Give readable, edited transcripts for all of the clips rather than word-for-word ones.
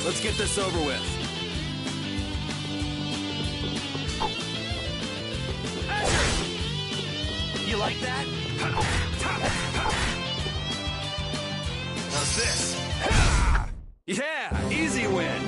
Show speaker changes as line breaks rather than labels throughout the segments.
Let's get this over with. You like that? How's this? Yeah, easy win.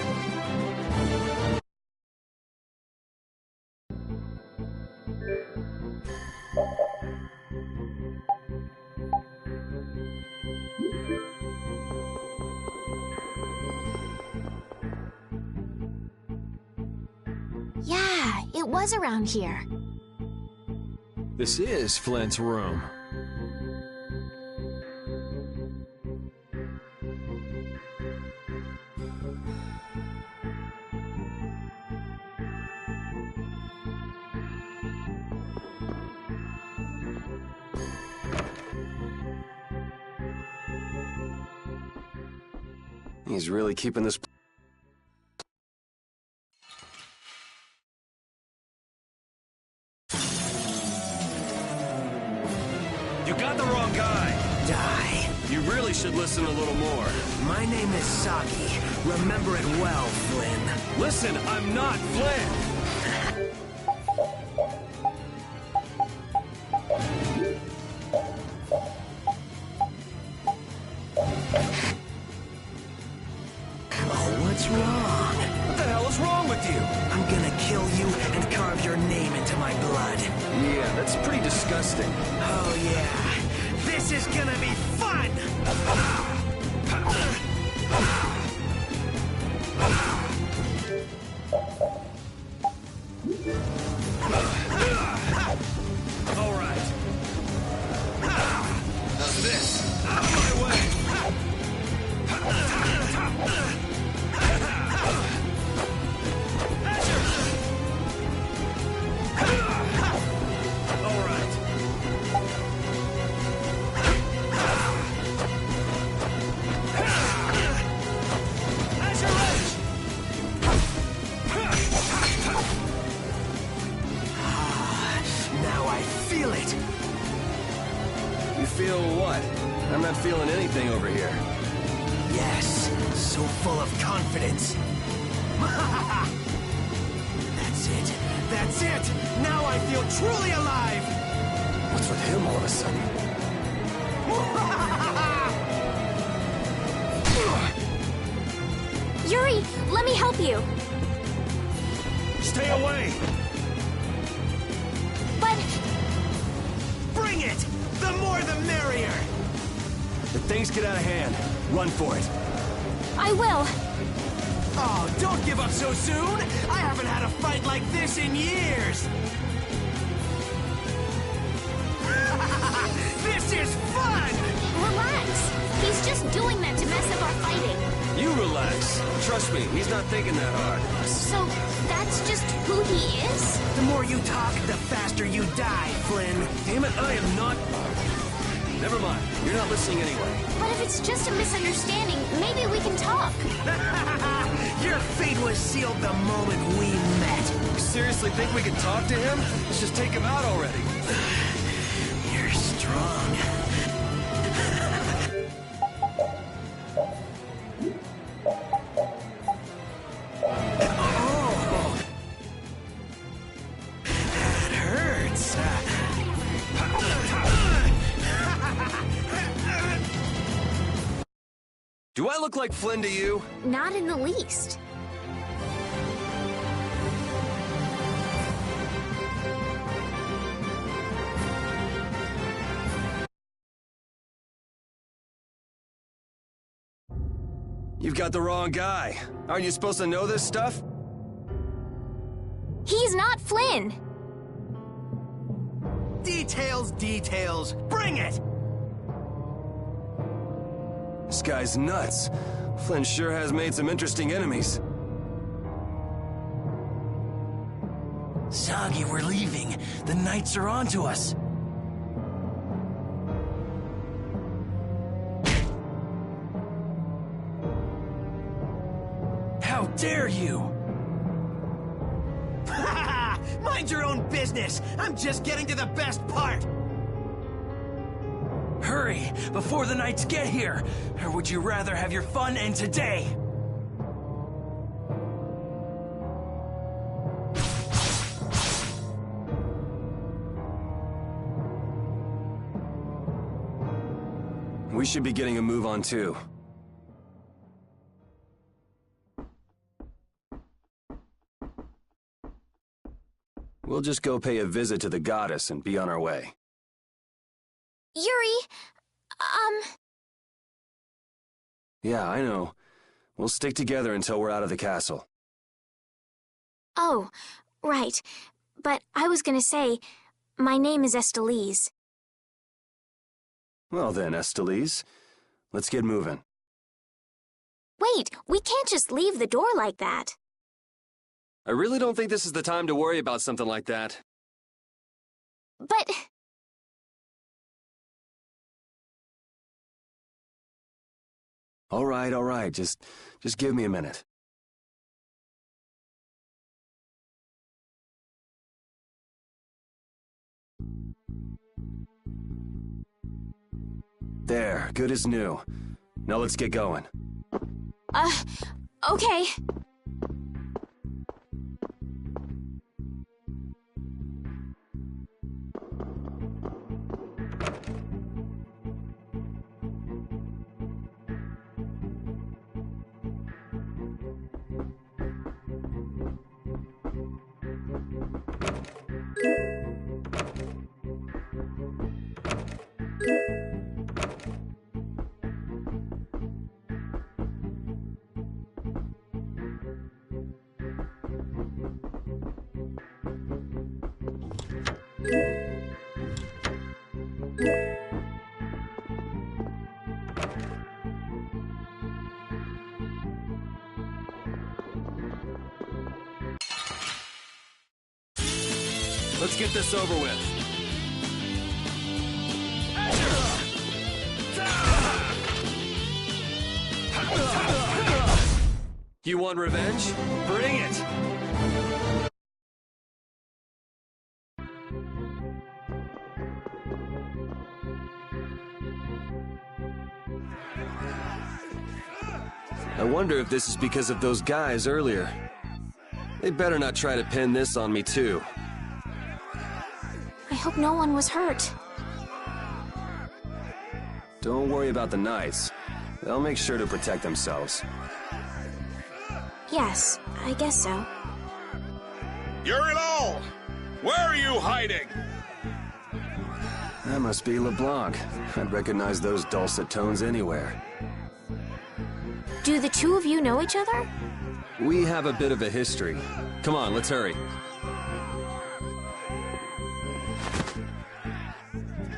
Yeah, it was around here.
This is Flint's room. He's really keeping this. You got the wrong guy.
Die.
You really should listen a little more.
My name is Saki. Remember it well, Flynn.
Listen, I'm not Flynn.
Oh, what's wrong?
What the hell is wrong with you?
I'm gonna kill you and carve your name into my blood.
Yeah, that's pretty disgusting.
Oh, yeah. This is gonna be fun!
All right. How's this? Out of my way! All right.
Now I feel it.
You feel what? I'm not feeling anything over here.
Yes, so full of confidence. That's it. That's it. Now I feel truly alive.
What's with him all of a sudden?
Yuri, let me help you.
Stay away!
But
Bring it! The more the merrier!
If things get out of hand, run for it.
I will.
Oh, don't give up so soon! I haven't had a fight like this in years! This is fun!
Relax. He's just doing that to mess up our fighting.
You relax. Trust me, he's not thinking that hard.
So that's just who he is?
The more you talk, the faster you die, Flynn.
Damn it, I am not... Never mind. You're not listening anyway.
But if it's just a misunderstanding, maybe we can talk.
Your fate was sealed the moment we met.
You seriously think we can talk to him? Let's just take him out already.
You're strong. Oh, that hurts.
Do I look like Flynn to you?
Not in the least.
You've got the wrong guy. Aren't you supposed to know this stuff?
He's not Flynn.
Details, details. Bring it!
This guy's nuts. Flynn sure has made some interesting enemies.
Sagi, we're leaving. The Knights are onto us. How dare you! Mind your own business! I'm just getting to the best part! Hurry, before the Knights get here! Or would you rather have your fun end today?
We should be getting a move on too. We'll just go pay a visit to the goddess and be on our way.
Yuri,
Yeah, I know. We'll stick together until we're out of the castle.
Oh, right. But I was gonna say, my name is MATTLEE5.
Well then, MATTLEE5, let's get moving.
Wait, we can't just leave the door like that.
I really don't think this is the time to worry about something like that.
But...
All right. Just give me a minute. There, good as new. Now let's get going.
Okay.
Let's get this over with. You want revenge? Bring it! I wonder if this is because of those guys earlier. They better not try to pin this on me too.
I hope no one was hurt.
Don't worry about the knights. They'll make sure to protect themselves.
Yes, I guess so.
You're it all! Where are you hiding?
That must be LeBlanc. I'd recognize those dulcet tones anywhere.
Do the two of you know each other?
We have a bit of a history. Come on, let's hurry.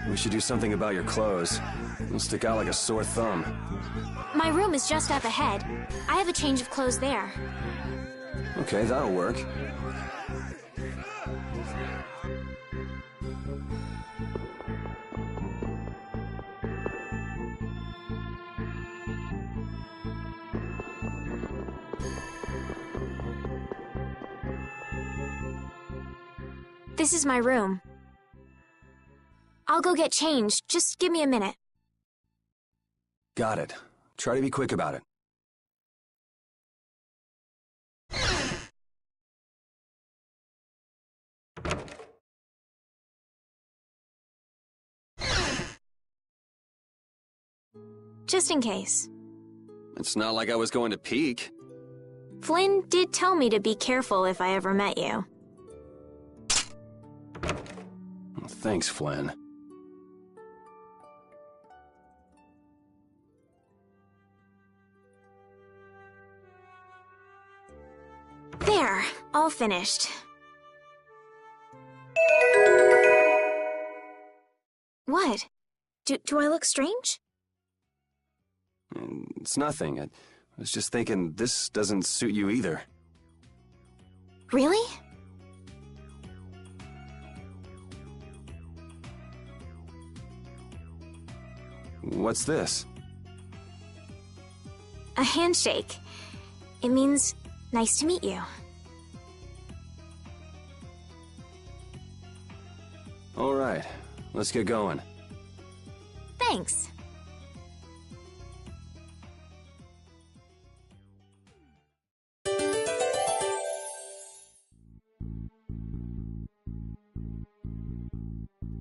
We should do something about your clothes. You'll stick out like a sore thumb.
My room is just up ahead. I have a change of clothes there.
Okay, that'll work.
This is my room. I'll go get changed. Just give me a minute.
Got it. Try to be quick about it.
Just in case.
It's not like I was going to peek.
Flynn did tell me to be careful if I ever met you.
Thanks, Flynn.
There, all finished. What? Do I look strange?
It's nothing. I was just thinking this doesn't suit you either.
Really?
What's this?
A handshake. It means nice to meet you.
All right, let's get going.
Thanks.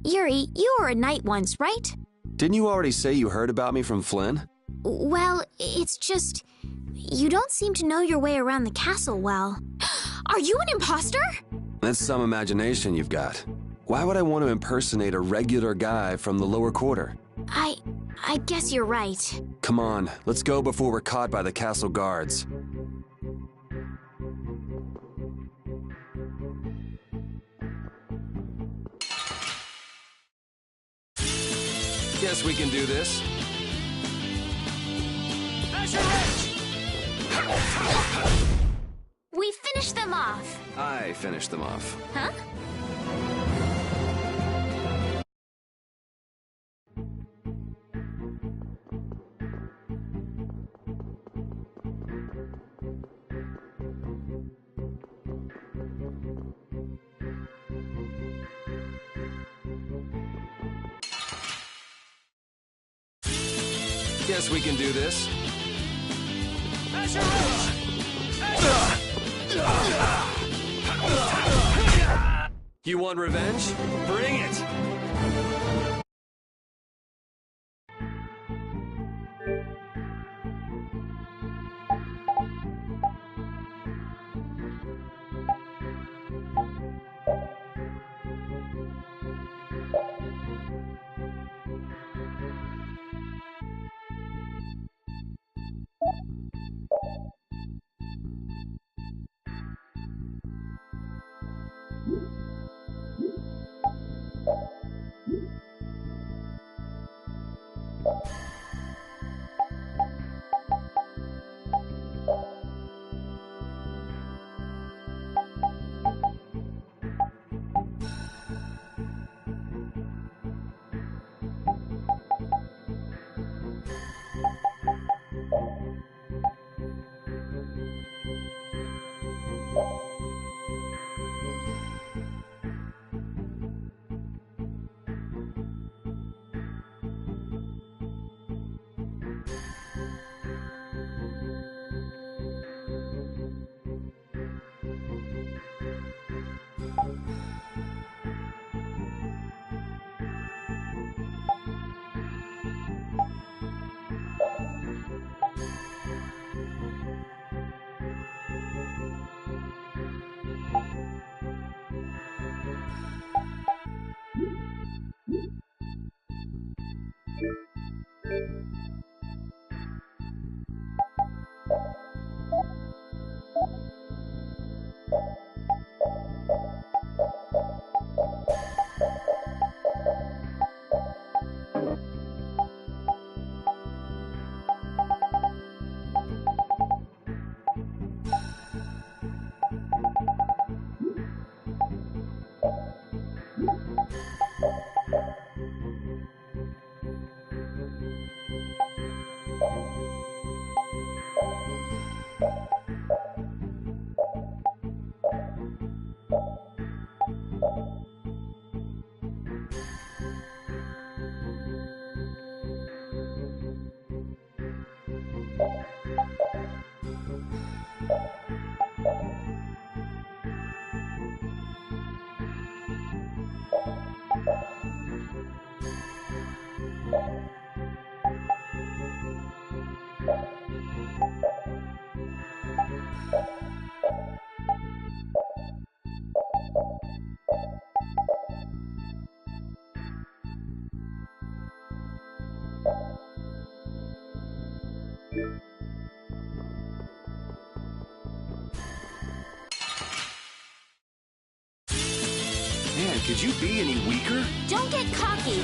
Yuri, you were a knight once, right?
Didn't you already say you heard about me from Flynn?
Well, it's just... You don't seem to know your way around the castle well. Are you an imposter?
That's some imagination you've got. Why would I want to impersonate a regular guy from the lower quarter?
I guess you're right.
Come on, let's go before we're caught by the castle guards. Guess we can do this.
We finished them off.
I finished them off.
Huh?
Guess we can do this. You want revenge? Bring it! Man, could you be any weaker?
Don't get cocky.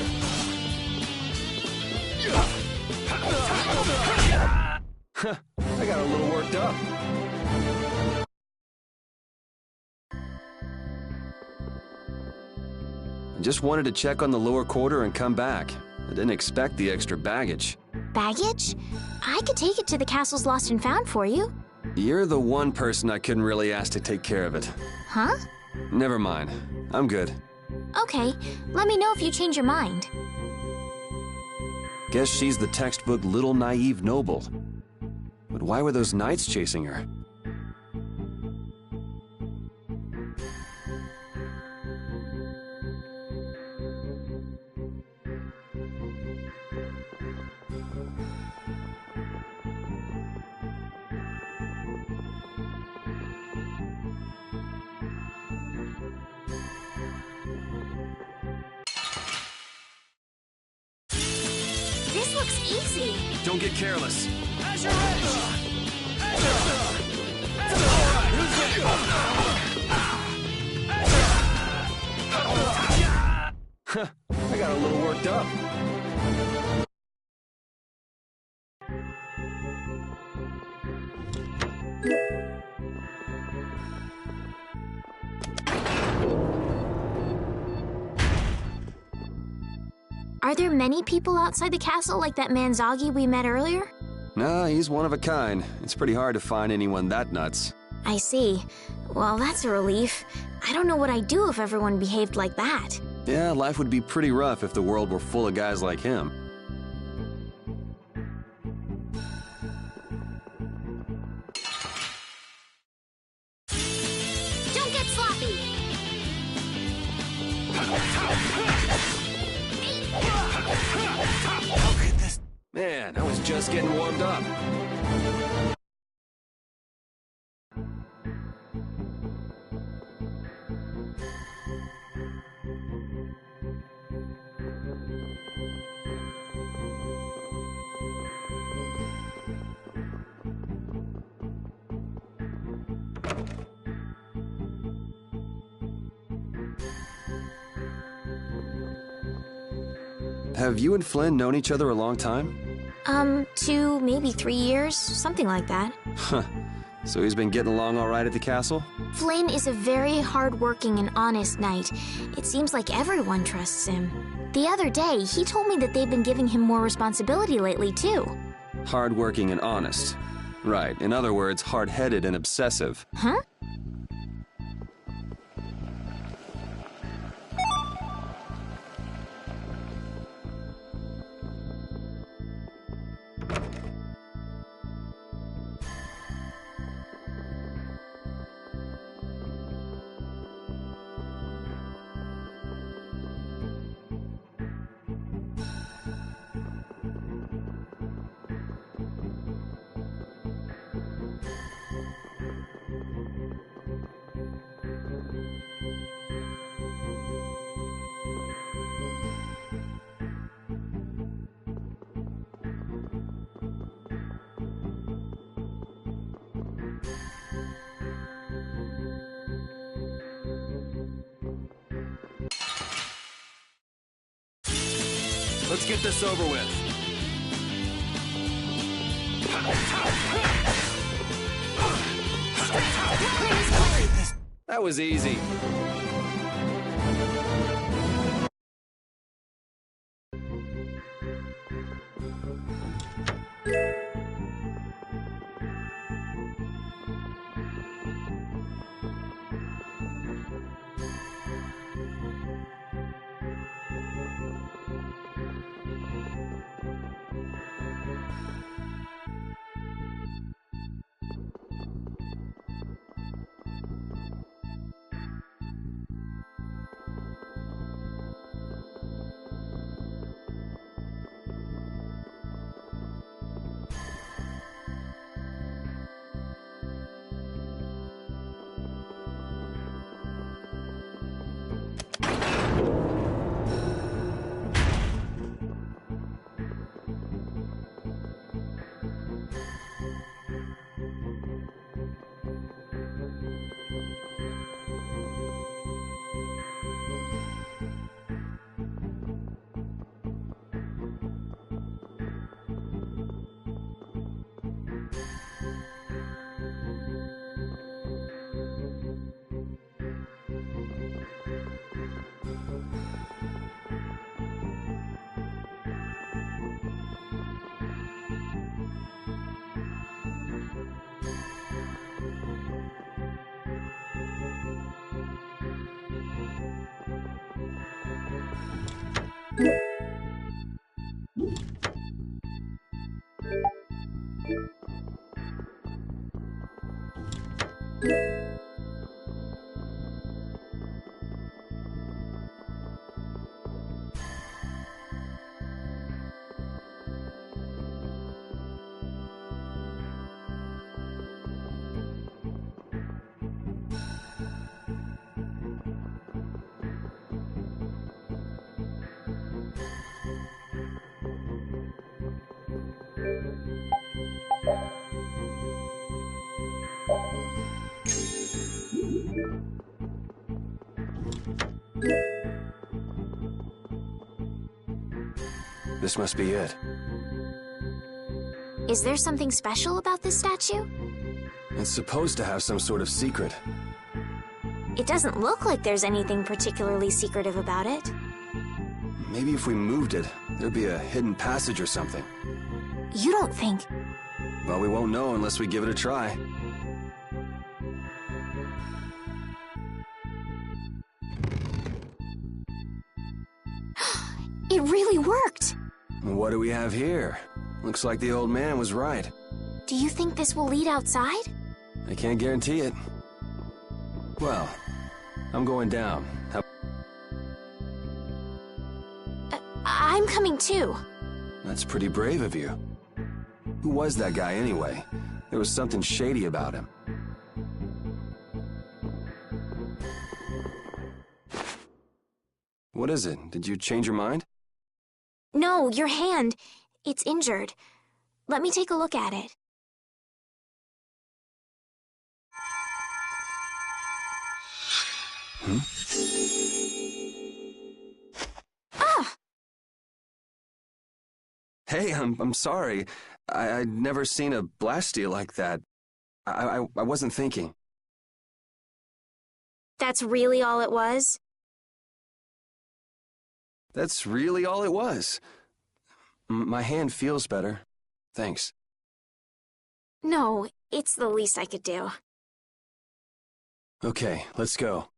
I got a little worked up. I just wanted to check on the lower quarter and come back. I didn't expect the extra baggage.
Baggage? I could take it to the castle's lost and found for you.
You're the one person I couldn't really ask to take care of it.
Huh?
Never mind. I'm good.
Okay, let me know if you change your mind.
Guess she's the textbook little naive noble. But why were those knights chasing her?
This looks easy.
Don't get careless.
As you're ready.
I got a little worked up.
Are there many people outside the castle like that man Zoggy we met earlier?
Nah, he's one of a kind. It's pretty hard to find anyone that nuts.
I see. Well, that's a relief. I don't know what I'd do if everyone behaved like that.
Yeah, life would be pretty rough if the world were full of guys like him.
Don't get sloppy!
Man, I was just getting warmed up. Have you and Flynn known each other a long time?
2, maybe 3 years, something like that.
Huh. So he's been getting along all right at the castle?
Flynn is a very hard-working and honest knight. It seems like everyone trusts him. The other day, he told me that they've been giving him more responsibility lately, too.
Hardworking and honest. Right. In other words, hard-headed and obsessive.
Huh?
Let's get this over with. That was easy. This must be it.
Is there something special about this statue?
It's supposed to have some sort of secret.
It doesn't look like there's anything particularly secretive about it.
Maybe if we moved it, there'd be a hidden passage or something.
You don't think...
Well, we won't know unless we give it a try.
It really worked!
What do we have here? Looks like the old man was right.
Do you think this will lead outside?
I can't guarantee it. Well, I'm going down.
I'm coming too.
That's pretty brave of you. Who was that guy anyway? There was something shady about him. What is it? Did you change your mind?
No, your hand. It's injured. Let me take a look at it. Ah!
Hey, I'm sorry. I'd never seen a blasteel like that. I wasn't thinking.
That's really all it was?
That's really all it was. My hand feels better. Thanks.
No, it's the least I could do.
Okay, let's go.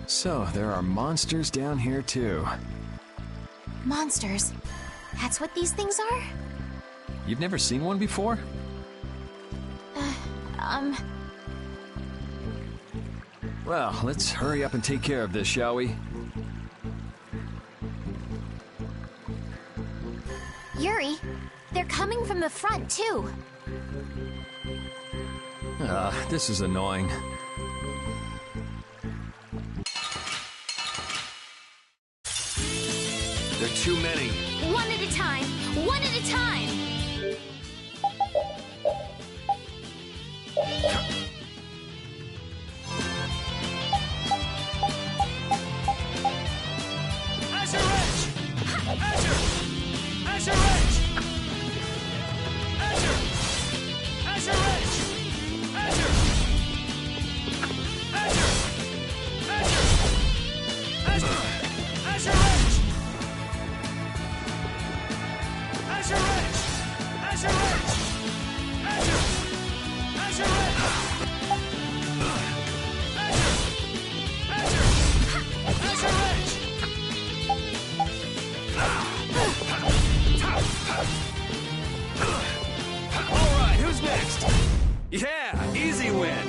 So, there are monsters down here too.
Monsters? That's what these things are?
You've never seen one before? Well, let's hurry up and take care of this, shall we?
Yuri, they're coming from the front, too.
This is annoying.
There are too many.
One at a time! One at a time!
Azure Edge! Azure! Azure Edge! Azure! Azure Edge! Azure! Azure! Azure! Azure! Azure Edge! Azure Edge! Azure Edge! Azure! Azure Edge! Azure! Azure Edge! All right, who's next? Yeah, easy win.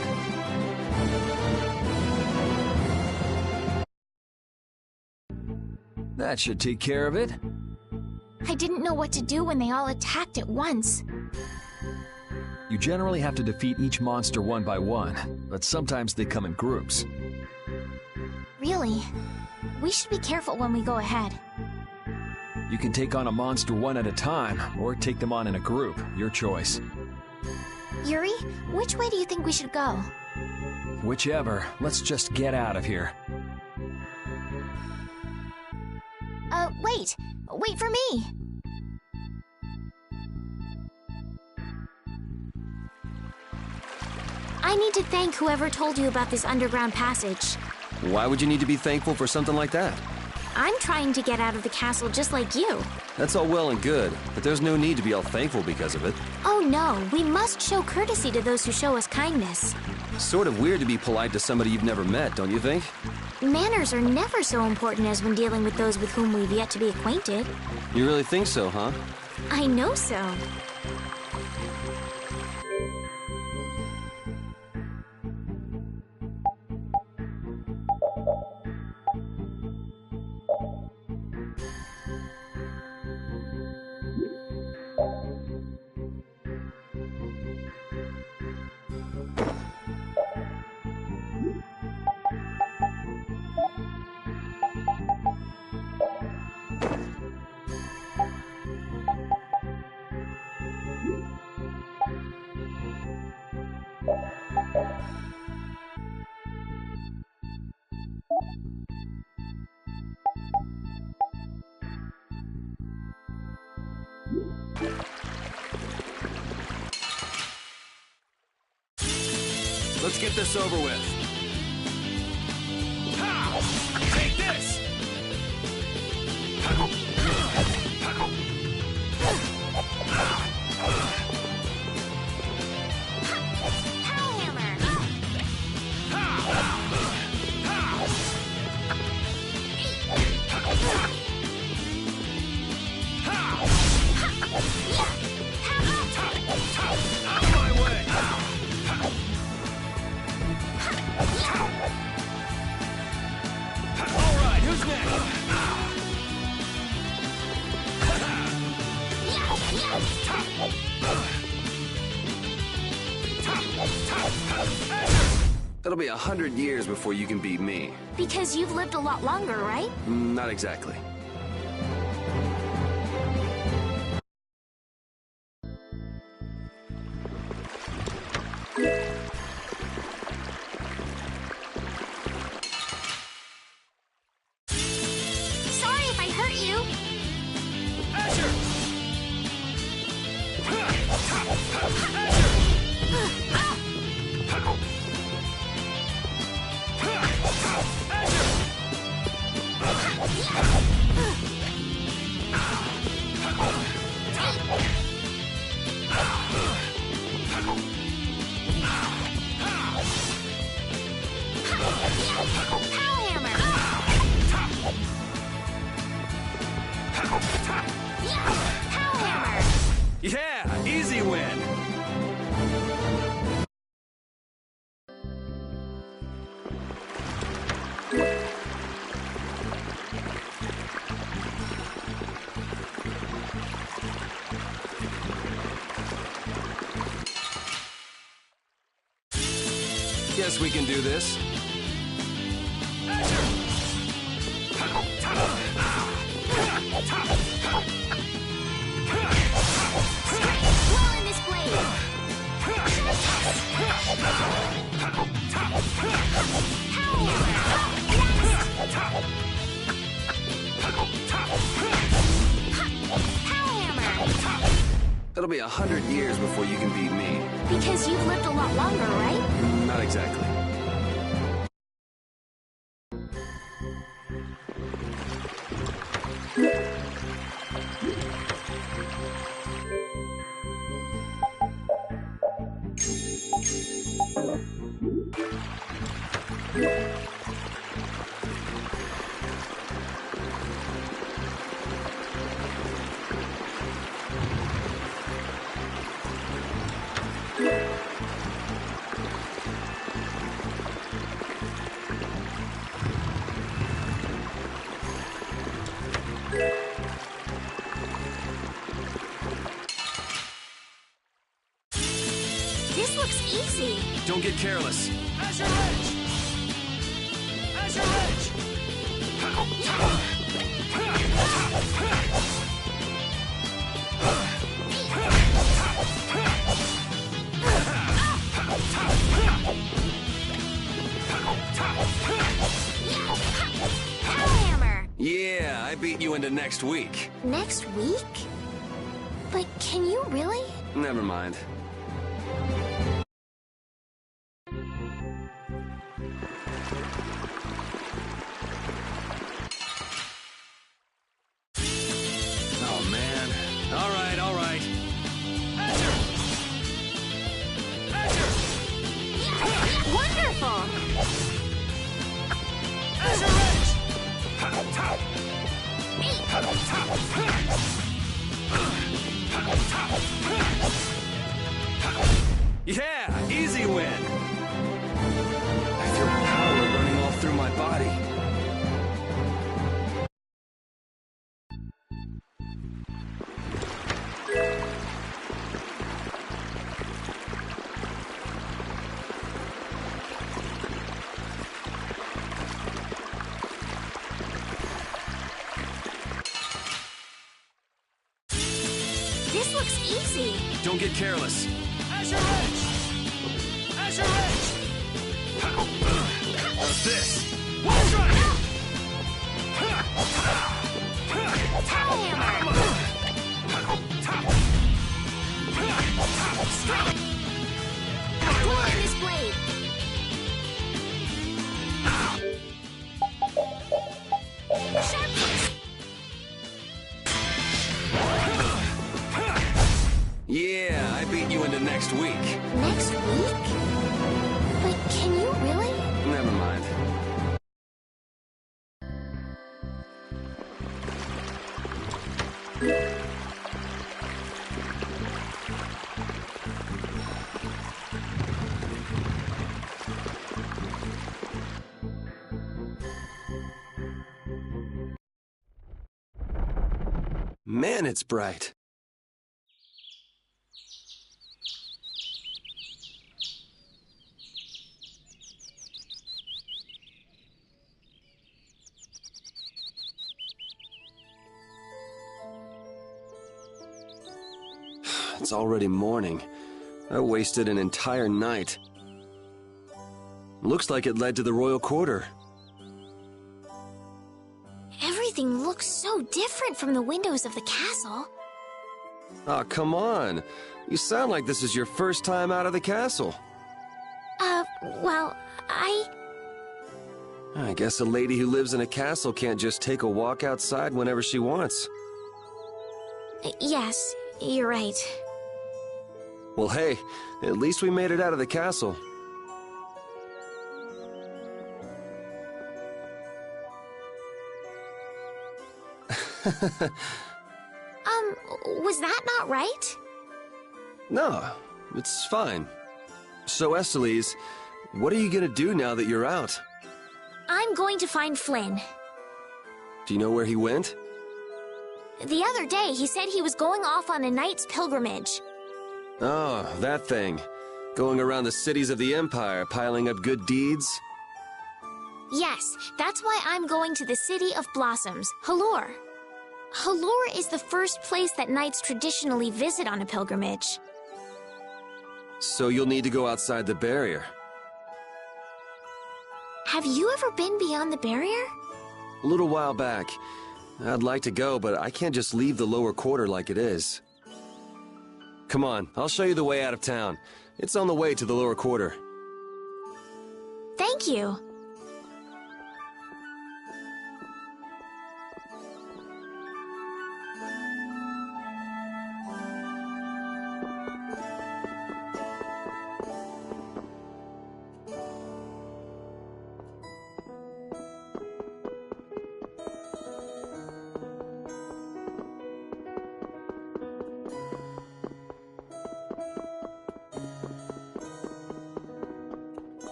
That should take care of it.
I didn't know what to do when they all attacked at once.
You generally have to defeat each monster one by one, but sometimes they come in groups.
Really? We should be careful when we go ahead.
You can take on a monster one at a time, or take them on in a group, your choice.
Yuri, which way do you think we should go?
Whichever, let's just get out of here.
Wait! Wait for me! I need to thank whoever told you about this underground passage.
Why would you need to be thankful for something like that?
I'm trying to get out of the castle just like you.
That's all well and good, but there's no need to be all thankful because of it.
Oh no, we must show courtesy to those who show us kindness.
Sort of weird to be polite to somebody you've never met, don't you think?
Manners are never so important as when dealing with those with whom we've yet to be acquainted.
You really think so, huh?
I know so.
Let's get this over with.
Ha! Take this!
Power hammer!
Out of my way! All right, who's next?
That'll be 100 years before you can beat me.
Because you've lived a lot longer, right?
Not exactly.
Sorry if I hurt you. Power hammer! Power hammer!
Yeah, easy win. Guess we can do this.
Blow in this blade! Power hammer!
That'll be 100 years before you can beat me.
Because you've lived a lot longer, right?
Not exactly.
This looks easy.
Don't get careless.
Azure Edge! Azure Edge!
Power hammer!
Yeah, I beat you into next week.
Next week? But can you really?
Never mind. Oh, man. All right, all right.
Wonderful!
Azure Edge!
Yeah, easy win. I feel power running all through my body.
This looks easy.
Don't get careless.
Azure Edge! Azure Edge!
How's this?
One strike!
Power hammer! Strike! Blow in this blade!
next week.
Next week? But can you really?
Never mind. Man, it's bright. It's already morning. I wasted an entire night. Looks like it led to the royal quarter.
Everything looks so different from the windows of the castle.
Aw, come on. You sound like this is your first time out of the castle.
Well,
I guess a lady who lives in a castle can't just take a walk outside whenever she wants.
Yes, you're right.
Well, hey, at least we made it out of the castle.
Was that not right?
No, it's fine. So, Estelies, what are you gonna do now that you're out?
I'm going to find Flynn.
Do you know where he went?
The other day, he said he was going off on a knight's pilgrimage.
Oh, that thing. Going around the cities of the Empire, piling up good deeds?
Yes, that's why I'm going to the City of Blossoms, Halure. Halure is the first place that knights traditionally visit on a pilgrimage.
So you'll need to go outside the barrier.
Have you ever been beyond the barrier?
A little while back. I'd like to go, but I can't just leave the lower quarter like it is. Come on, I'll show you the way out of town. It's on the way to the lower quarter.
Thank you.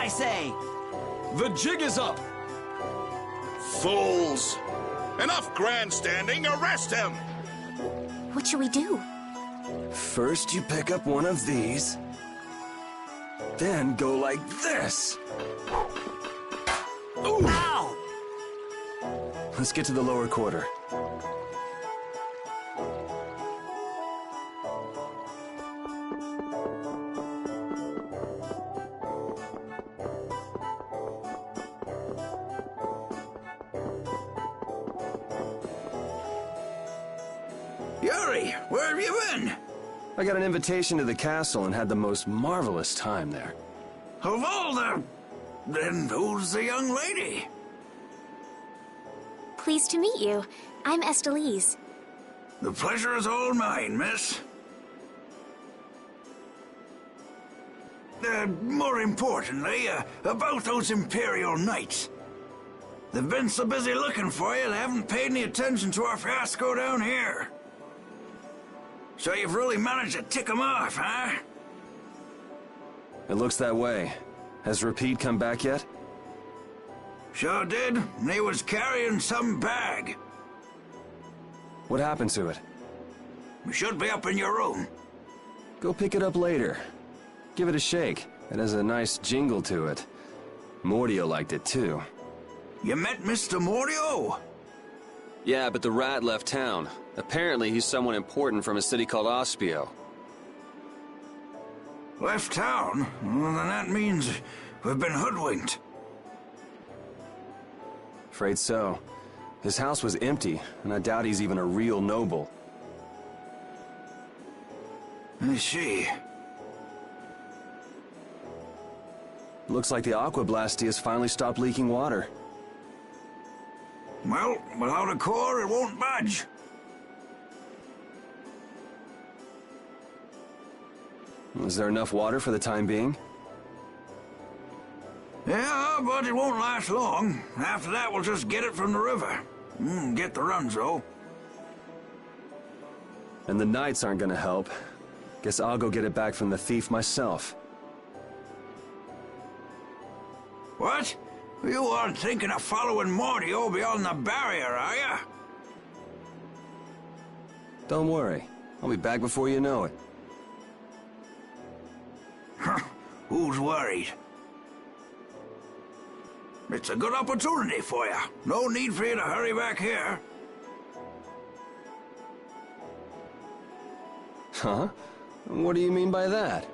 I say?
The jig is up!
Fools! Enough grandstanding, arrest him!
What should we do?
First, you pick up one of these. Then go like this. Ooh!
Ow!
Let's get to the lower quarter.
Yuri, where have you been?
I got an invitation to the castle and had the most marvelous time there.
Of all the... Then who's the young lady?
Pleased to meet you. I'm MATTLEE5.
The pleasure is all mine, miss. More importantly, about those Imperial Knights. They've been so busy looking for you, they haven't paid any attention to our fiasco down here. So you've really managed to tick them off, huh?
It looks that way. Has Repeat come back yet?
Sure did. He was carrying some bag.
What happened to it?
It should be up in your room.
Go pick it up later. Give it a shake. It has a nice jingle to it. Mordio liked it too.
You met Mr. Mordio?
Yeah, but the rat left town. Apparently he's someone important from a city called Ospio.
Left town? Well, then that means we've been hoodwinked.
Afraid so. His house was empty, and I doubt he's even a real noble.
I see.
Looks like the Aqua Blasty has finally stopped leaking water.
Well, without a core, it won't budge.
Is there enough water for the time being?
Yeah, but it won't last long. After that, we'll just get it from the river. Get the runs, though.
And the knights aren't gonna help. Guess I'll go get it back from the thief myself.
What? You aren't thinking of following Mordio beyond the barrier, are you?
Don't worry. I'll be back before you know it.
Who's worried? It's a good opportunity for you. No need for you to hurry back here.
Huh? What do you mean by that?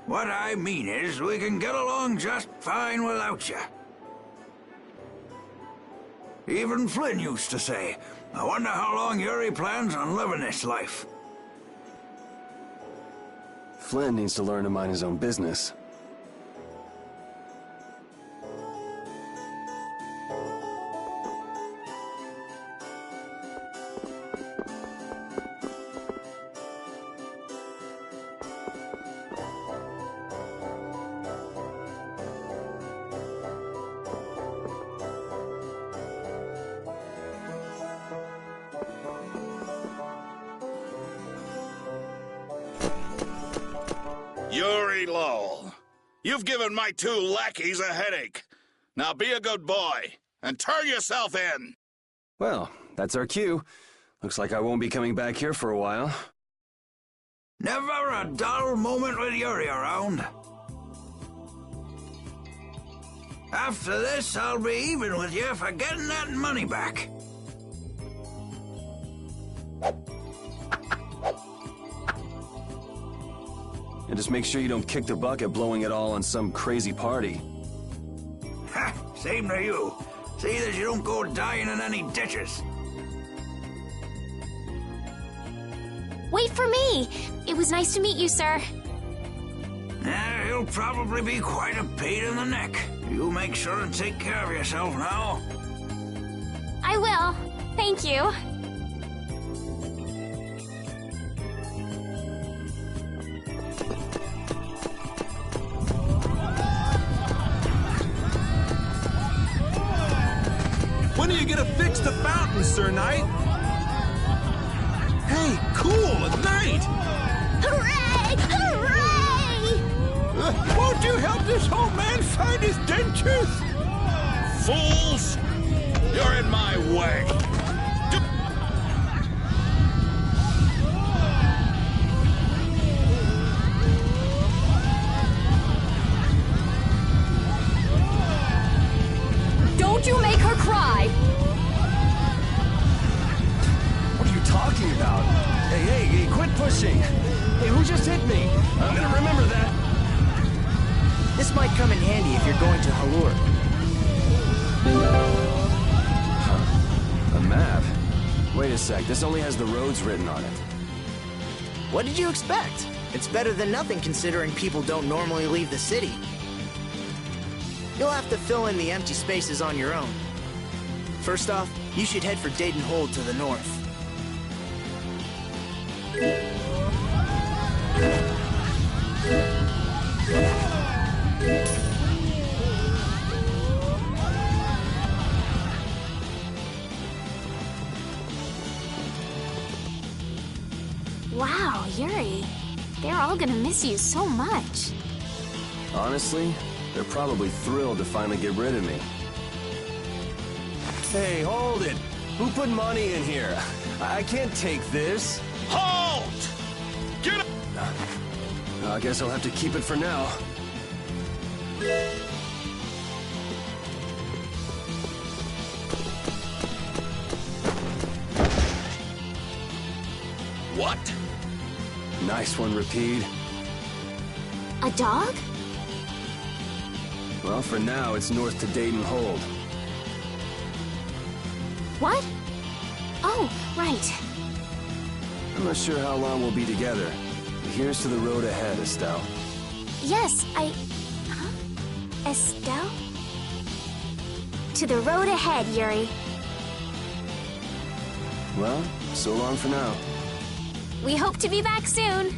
What I mean is, we can get along just fine without you. Even Flynn used to say, I wonder how long Yuri plans on living this life.
Flynn needs to learn to mind his own business.
Yuri Lowell, you've given my two lackeys a headache. Now be a good boy and turn yourself in.
Well, that's our cue. Looks like I won't be coming back here for a while.
Never a dull moment with Yuri around. After this, I'll be even with you for getting that money back.
And just make sure you don't kick the bucket blowing it all on some crazy party.
Ha! Same to you. See that you don't go dying in any ditches.
Wait for me! It was nice to meet you, sir.
He'll probably be quite a pain in the neck. You make sure and take care of yourself now.
I will. Thank you.
When are you gonna fix the fountain, Sir Knight? Hey, cool, a knight!
Hooray! Hooray!
Won't you help this old man find his dentures?
Fools! You're in my way.
Don't you make her cry!
What are you talking about? Hey, quit pushing! Hey, who just hit me? I'm gonna remember that.
This might come in handy if you're going to Halur.
A map? Wait a sec, this only has the roads written on it.
What did you expect? It's better than nothing considering people don't normally leave the city. You'll have to fill in the empty spaces on your own. First off, you should head for Dayton Hold to the north.
Wow, Yuri. They're all gonna miss you so much.
Honestly, they're probably thrilled to finally get rid of me. Hey, hold it! Who put money in here? I can't take this.
Halt! Get up!
I guess I'll have to keep it for now.
What?
Nice one, Rapide.
A dog?
Well, for now, it's north to Dayton Hold.
What? Oh, right.
I'm not sure how long we'll be together. But here's to the road ahead, Estelle.
Yes, Huh? Estelle? To the road ahead, Yuri.
Well, so long for now.
We hope to be back soon.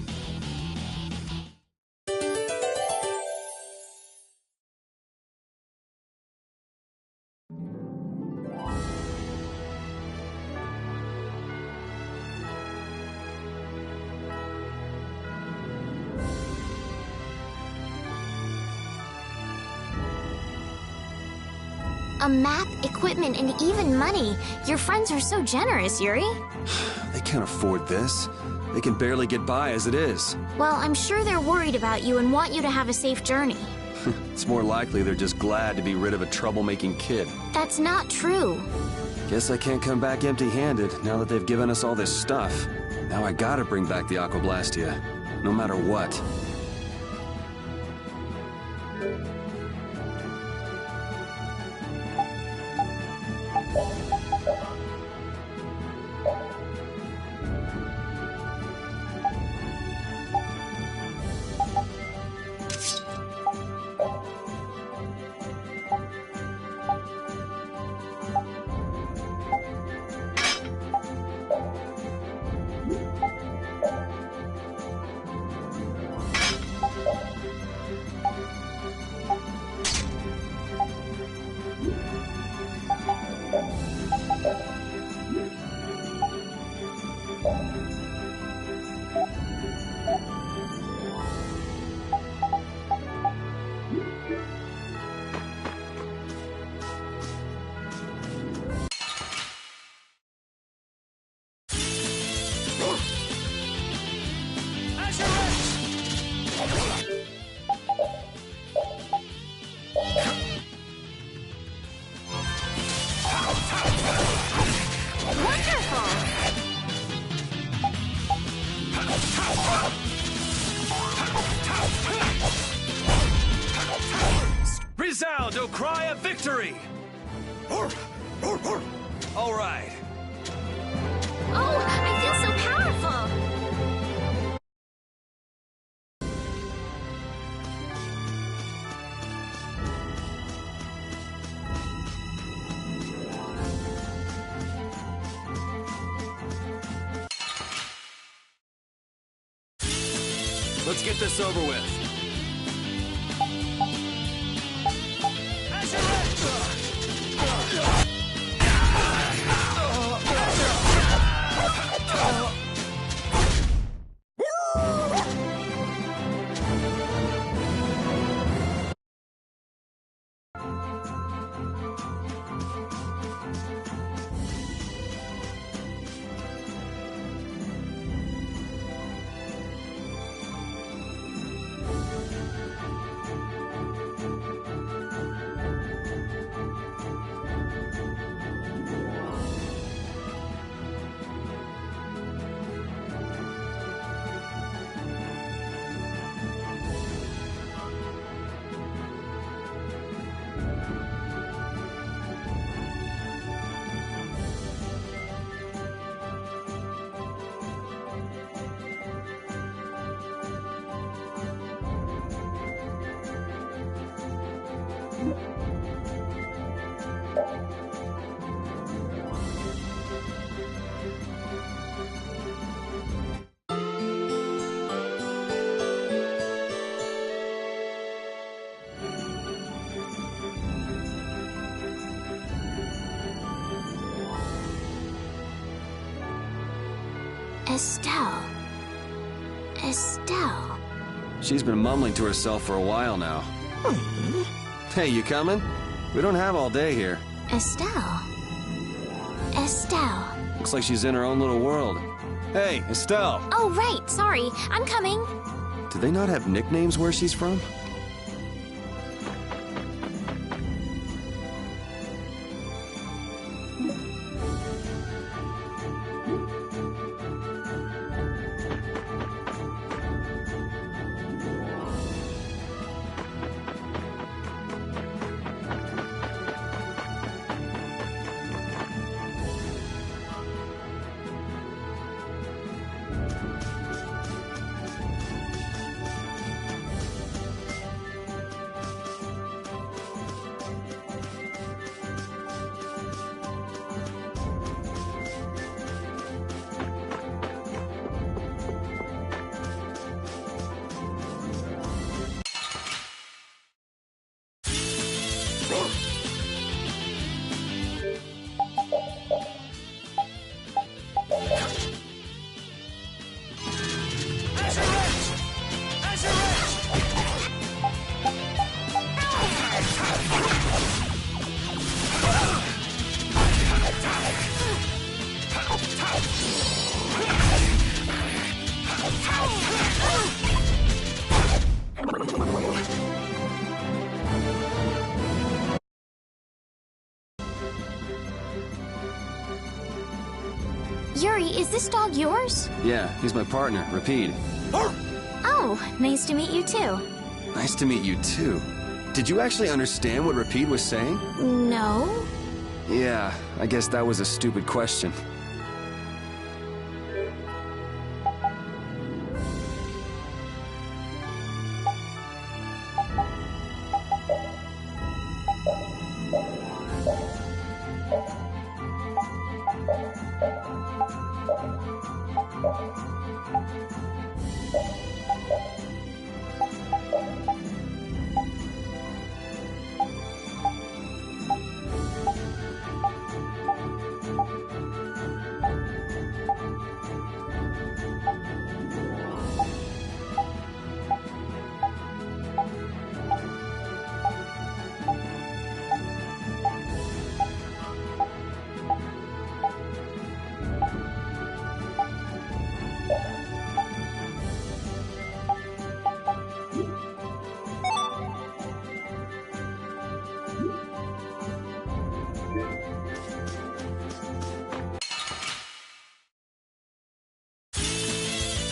A map, equipment, and even money. Your friends are so generous, Yuri.
They can't afford this. They can barely get by as it is.
Well, I'm sure they're worried about you and want you to have a safe journey.
It's more likely they're just glad to be rid of a troublemaking kid.
That's not true.
Guess I can't come back empty-handed now that they've given us all this stuff. Now I gotta bring back the Aquablastia, no matter what.
Resound, O cry of victory! All right.
Oh, I feel so powerful!
Let's get this over with.
Estelle. Estelle.
She's been mumbling to herself for a while now. Hey, you coming? We don't have all day here.
Estelle. Estelle.
Looks like she's in her own little world. Hey, Estelle!
Oh, right. Sorry. I'm coming.
Do they not have nicknames where she's from?
Yuri, is this dog yours?
Yeah, he's my partner, Rapide.
Oh, nice to meet you too.
Nice to meet you too. Did you actually understand what Rapide was saying?
No.
Yeah, I guess that was a stupid question.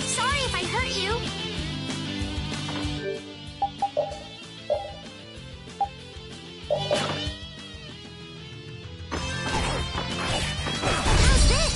Sorry if I hurt you. How's this?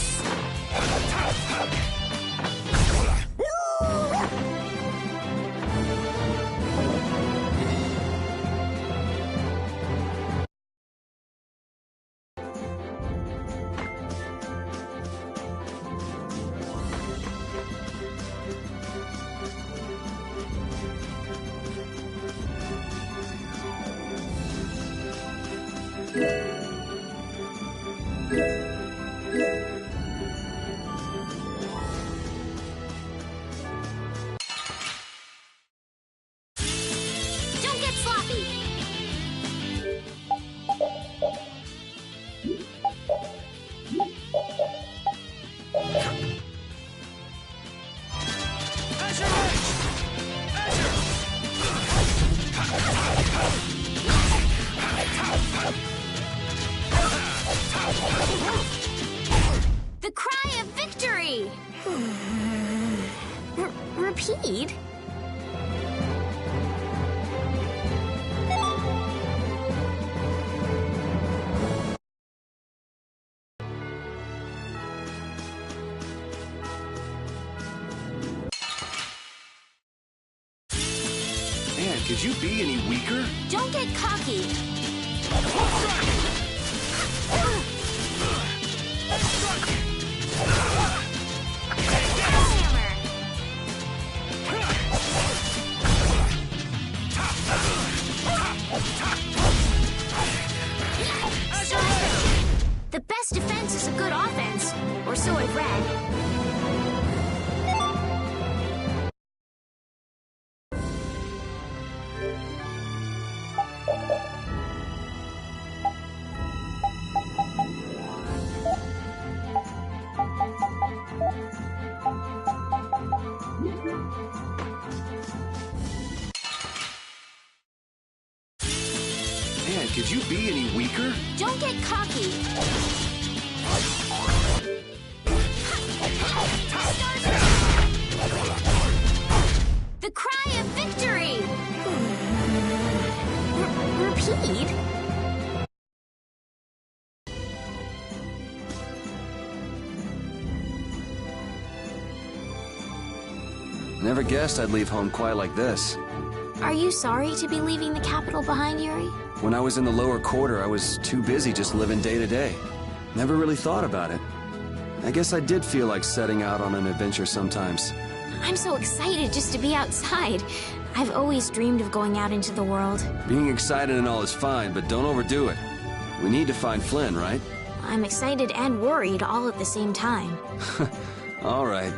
Don't get sloppy. The cry of victory! Repeat?
could you be any weaker?
Don't get cocky. The best defense is a good offense, or so I've read.
Man, could you be any weaker?
Don't get cocky. The cry of victory! Repeat?
Never guessed I'd leave home quite like this.
Are you sorry to be leaving the capital behind, Yuri?
When I was in the lower quarter, I was too busy just living day to day. Never really thought about it. I guess I did feel like setting out on an adventure sometimes.
I'm so excited just to be outside. I've always dreamed of going out into the world.
Being excited and all is fine, but don't overdo it. We need to find Flynn, right?
I'm excited and worried all at the same time.
All right.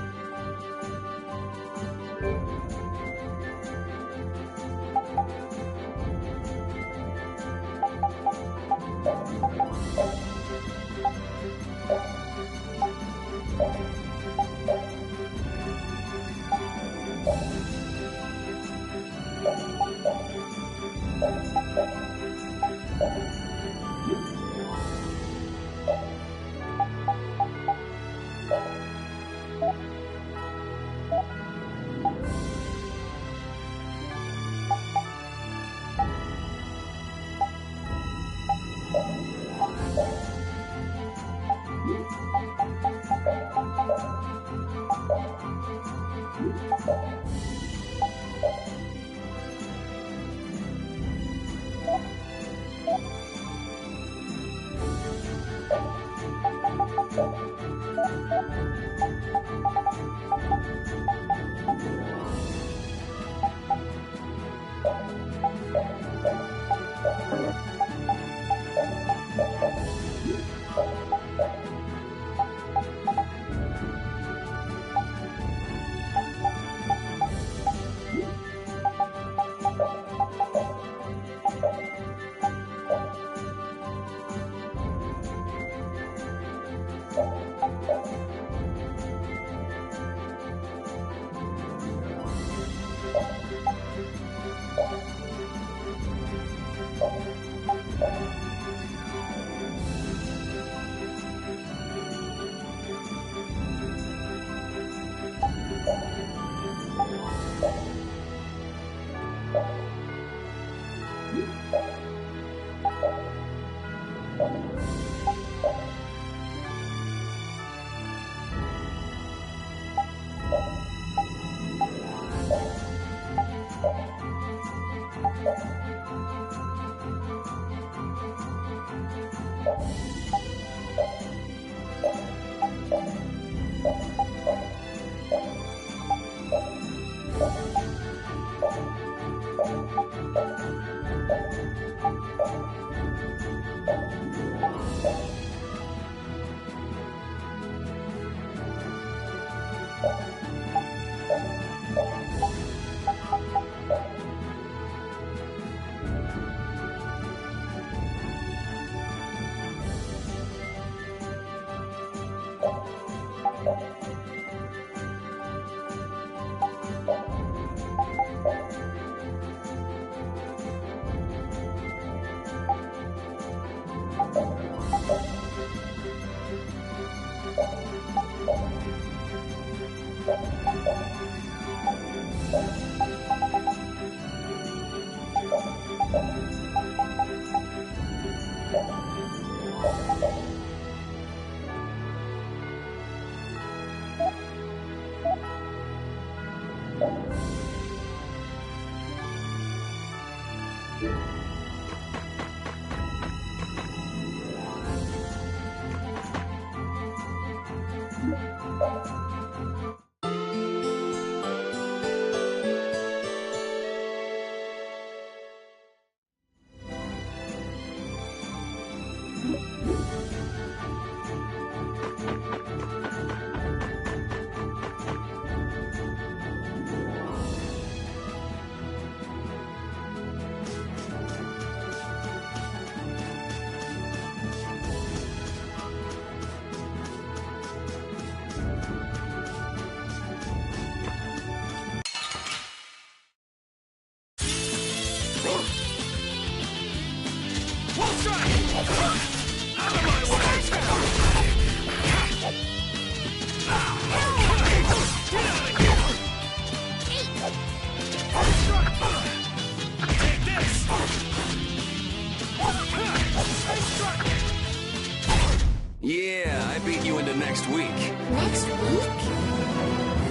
Yeah, I beat you into next week.
Next week?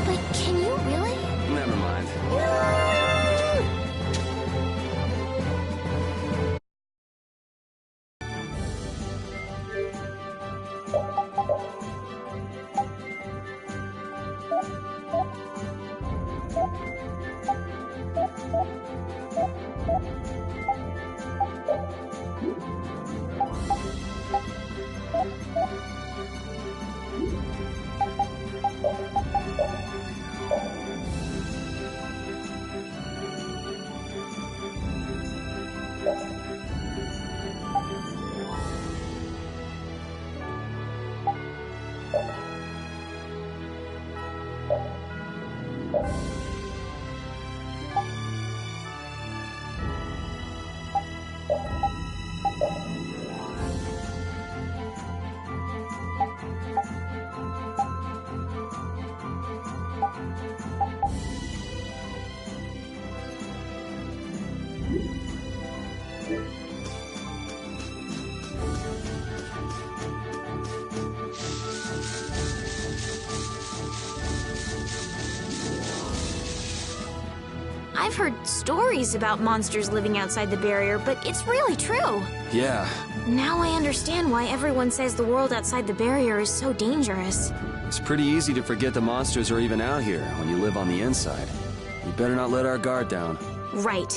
But can you really?
Never mind.
I've heard stories about monsters living outside the barrier, but it's really true.
Yeah.
Now I understand why everyone says the world outside the barrier is so dangerous.
It's pretty easy to forget the monsters are even out here when you live on the inside. We better not let our guard down.
Right.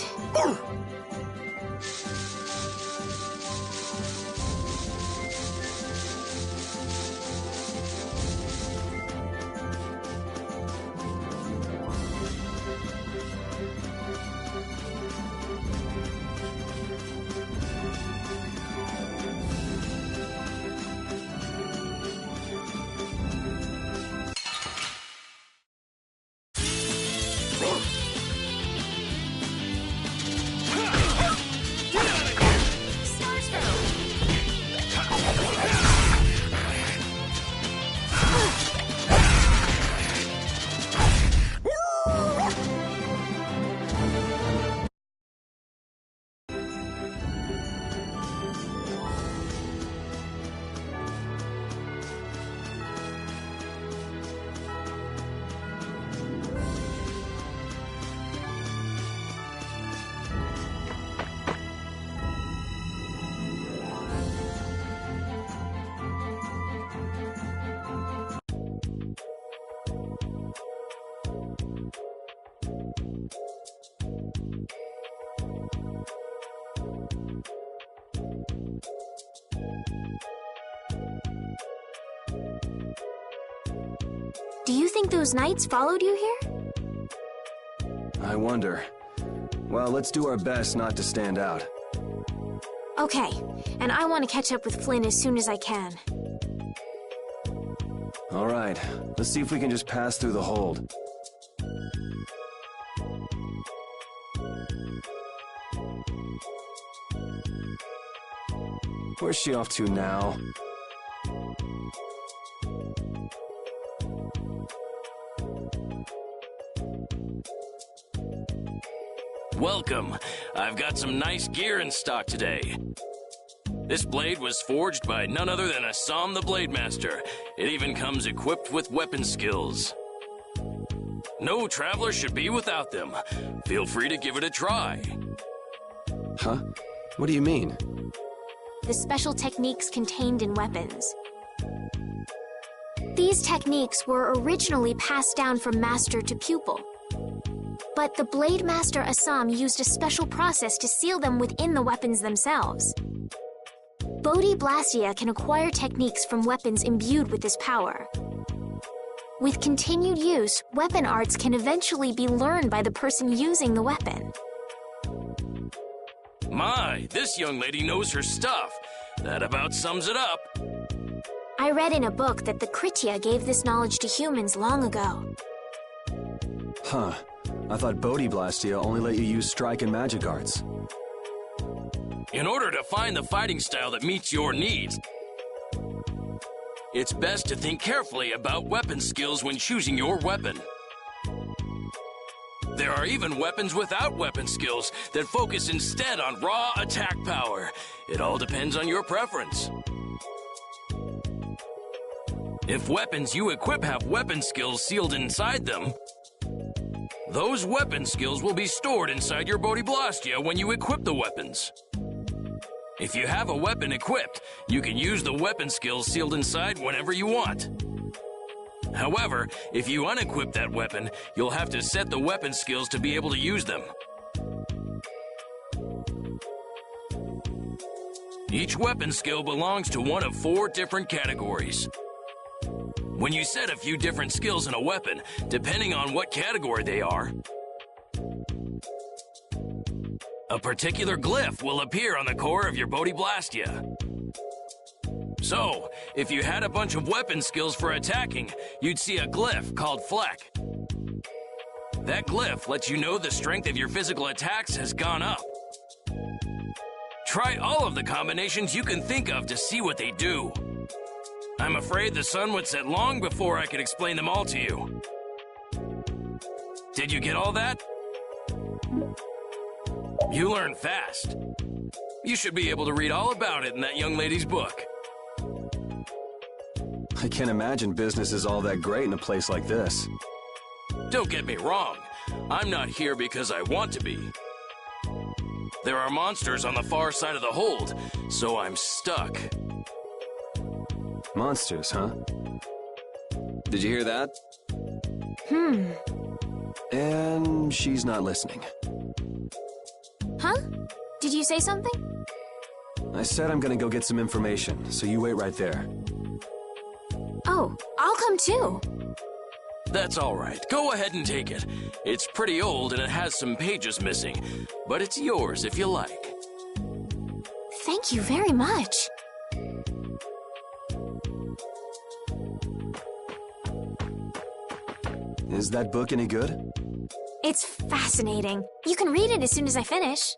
Do you think those knights followed you here?
I wonder. Well, let's do our best not to stand out.
Okay, and I want to catch up with Flynn as soon as I can.
All right, let's see if we can just pass through the hold. Where's she off to now?
Welcome. I've got some nice gear in stock today. This blade was forged by none other than Assam the Blade Master. It even comes equipped with weapon skills. No traveler should be without them. Feel free to give it a try.
Huh? What do you mean?
The special techniques contained in weapons. These These techniques were originally passed down from master to pupil. But the Blade Master Assam used a special process to seal them within the weapons themselves. Bodhi Blastia can acquire techniques from weapons imbued with this power. With continued use, weapon arts can eventually be learned by the person using the weapon.
My, this young lady knows her stuff. That about sums it up.
I read in a book that the Kritya gave this knowledge to humans long ago.
Huh. I thought Bodhi Blastia only let you use strike and magic arts.
In order to find the fighting style that meets your needs, it's best to think carefully about weapon skills when choosing your weapon. There are even weapons without weapon skills that focus instead on raw attack power. It all depends on your preference. If weapons you equip have weapon skills sealed inside them, those weapon skills will be stored inside your Bodhi Blastia when you equip the weapons. If you have a weapon equipped, you can use the weapon skills sealed inside whenever you want. However, if you unequip that weapon, you'll have to set the weapon skills to be able to use them. Each weapon skill belongs to one of 4 different categories. When you set a few different skills in a weapon, depending on what category they are, a particular glyph will appear on the core of your Bodhi Blastia. So, if you had a bunch of weapon skills for attacking, you'd see a glyph called Fleck. That glyph lets you know the strength of your physical attacks has gone up. Try all of the combinations you can think of to see what they do. I'm afraid the sun would set long before I could explain them all to you. Did you get all that? You learn fast. You should be able to read all about it in that young lady's book.
I can't imagine business is all that great in a place like this.
Don't get me wrong. I'm not here because I want to be. There are monsters on the far side of the hold, so I'm stuck.
Monsters, huh? Did you hear that? And she's not listening.
Huh? Did you say something?
I said I'm gonna go get some information, so you wait right there.
Oh, I'll come too.
That's all right. Go ahead and take it. It's pretty old and it has some pages missing, but it's yours if you like.
Thank you very much.
Is that book any good?
It's fascinating. You can read it as soon as I finish.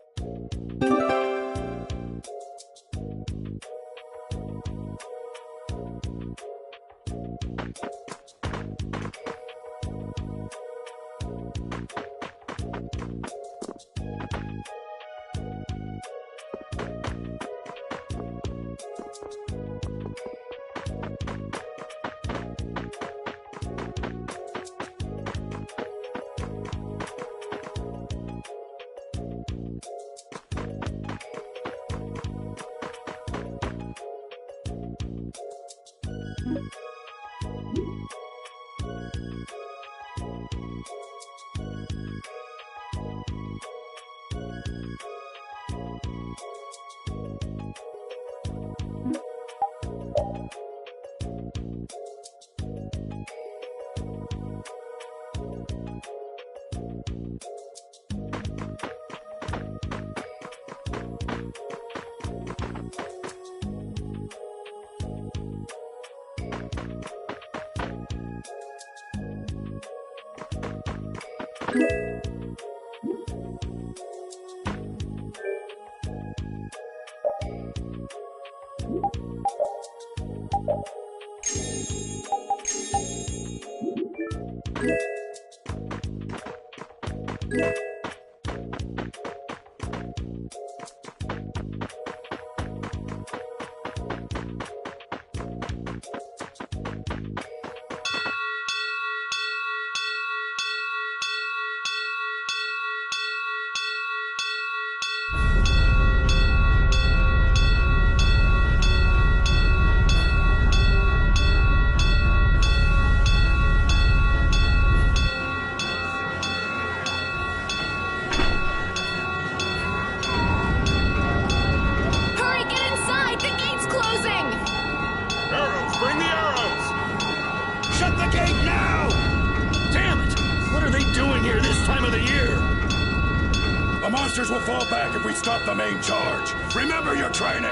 monsters will fall back if we stop the main charge. Remember your training!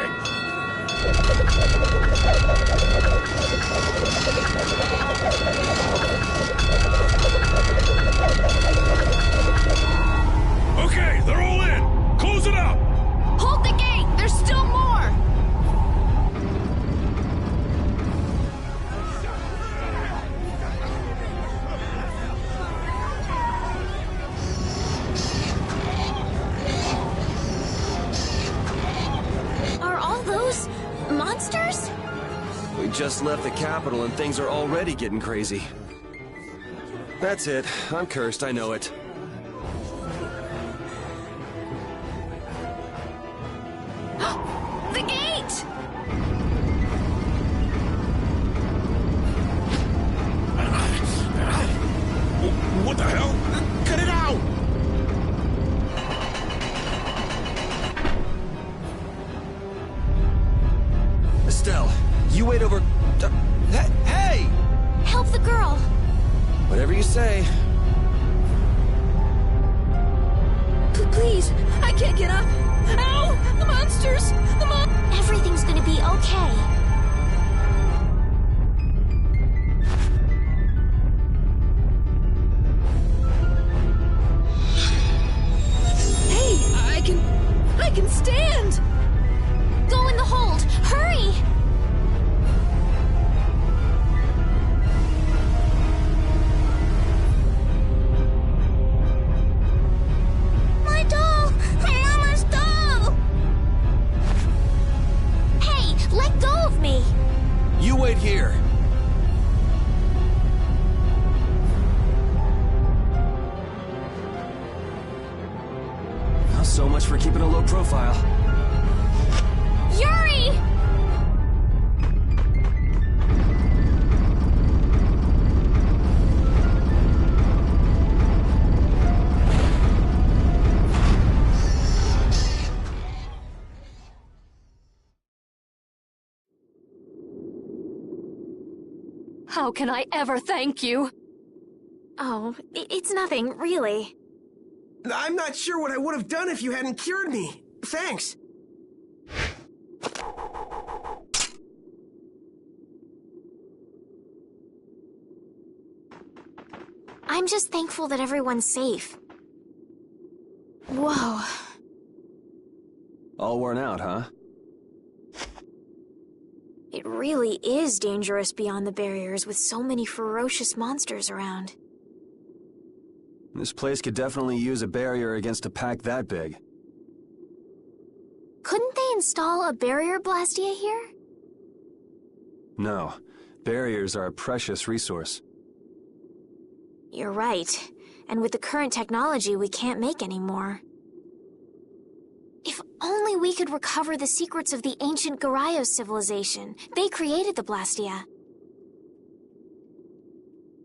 Okay, they're all in! Close it up!
Hold the gate! There's still more!
Are all those monsters?
We just left the capital and things are already getting crazy. That's it. I'm cursed, I know it.
The gate!
What the hell? Get it out!
Estelle, you wait over... Hey!
Help the girl.
Whatever you say.
Please, I can't get up. Ow! The monsters!
Everything's gonna be okay.
Hey, I can stand!
Go in the hold. Hurry! My doll! My mama's doll! Hey, let go of me!
You wait here. Well, so much for keeping a low profile.
Yuri!
How can I ever thank you?
Oh, it's nothing, really.
I'm not sure what I would have done if you hadn't cured me. Thanks.
I'm just thankful that everyone's safe. Whoa.
All worn out, huh?
It really is dangerous beyond the barriers with so many ferocious monsters around.
This place could definitely use a barrier against a pack that big.
Couldn't they install a barrier blastia here?
No. Barriers are a precious resource.
You're right. And with the current technology, we can't make any more. If only we could recover the secrets of the ancient Garayos civilization. They created the blastia.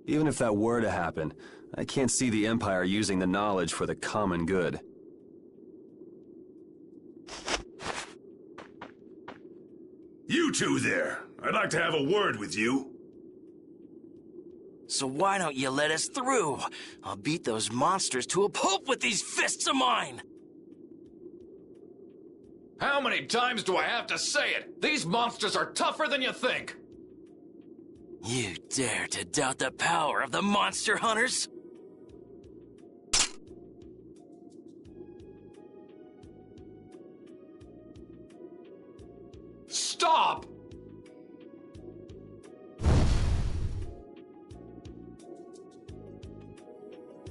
Even if that were to happen, I can't see the Empire using the knowledge for the common good.
You two there. I'd like to have a word with you.
So why don't you let us through? I'll beat those monsters to a pulp with these fists of mine!
How many times do I have to say it? These monsters are tougher than you think!
You dare to doubt the power of the monster hunters?
Stop!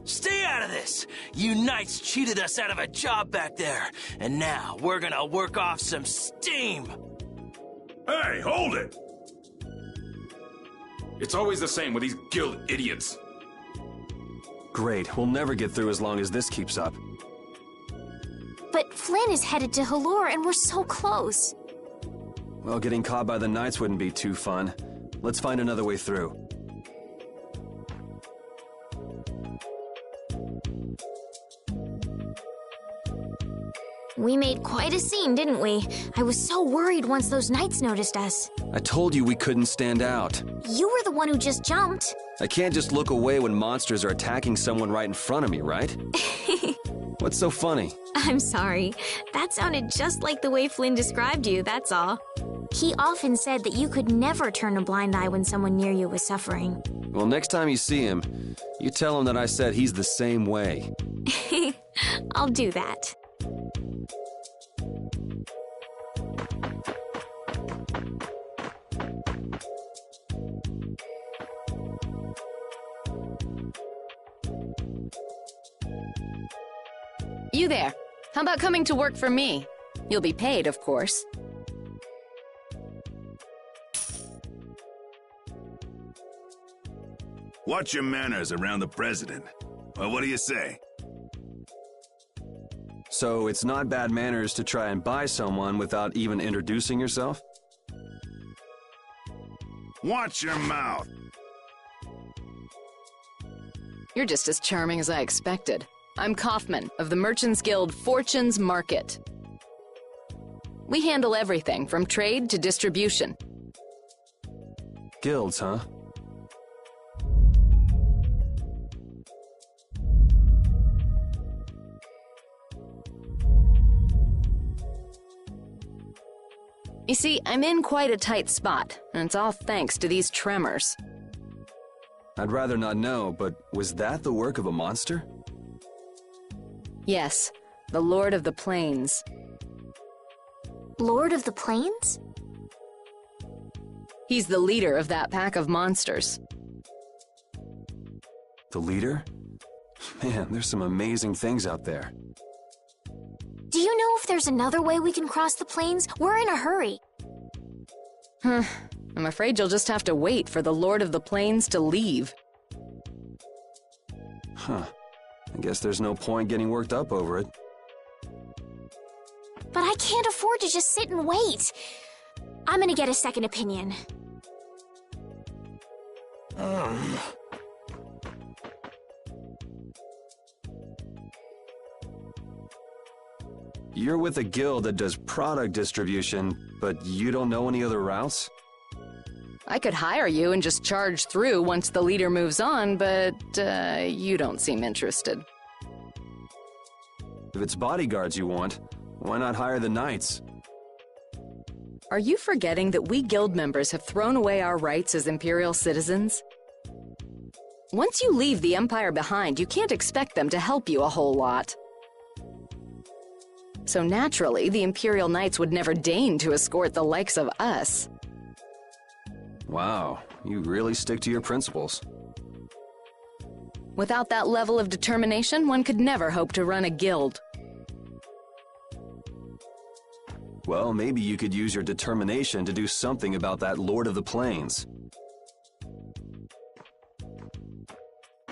Stay out of this! You knights cheated us out of a job back there, and now we're gonna work off some steam!
Hey, hold it!
It's always the same with these guild idiots.
Great, we'll never get through as long as this keeps up.
But Flynn is headed to Halor and we're so close.
Well, getting caught by the Knights wouldn't be too fun. Let's find another way through.
We made quite a scene, didn't we? I was so worried once those Knights noticed us.
I told you we couldn't stand out.
You were the one who just jumped.
I can't just look away when monsters are attacking someone right in front of me, right? What's so funny?
I'm sorry. That sounded just like the way Flynn described you, that's all. He often said that you could never turn a blind eye when someone near you was suffering.
Well, next time you see him, you tell him that I said he's the same way.
I'll do that.
You there. How about coming to work for me? You'll be paid, of course.
Watch your manners around the president. Well, what do you say?
So it's not bad manners to try and buy someone without even introducing yourself?
Watch your mouth.
You're just as charming as I expected. I'm Kaufman of the Merchants Guild Fortune's Market. We handle everything from trade to distribution.
Guilds, huh?
You see, I'm in quite a tight spot, and it's all thanks to these tremors.
I'd rather not know, but was that the work of a monster?
Yes, the Lord of the Plains.
Lord of the Plains?
He's the leader of that pack of monsters.
The leader? Man, there's some amazing things out there.
Do you know if there's another way we can cross the plains? We're in a hurry.
I'm afraid you'll just have to wait for the Lord of the Plains to leave.
Huh. I guess there's no point getting worked up over it.
But I can't afford to just sit and wait. I'm gonna get a second opinion.
You're with a guild that does product distribution, but you don't know any other routes?
I could hire you and just charge through once the leader moves on, but you don't seem interested.
If it's bodyguards you want, why not hire the knights?
Are you forgetting that we guild members have thrown away our rights as Imperial citizens? Once you leave the Empire behind, you can't expect them to help you a whole lot. So naturally, the Imperial Knights would never deign to escort the likes of us.
Wow, you really stick to your principles.
Without that level of determination, one could never hope to run a guild.
Well, maybe you could use your determination to do something about that Lord of the Plains.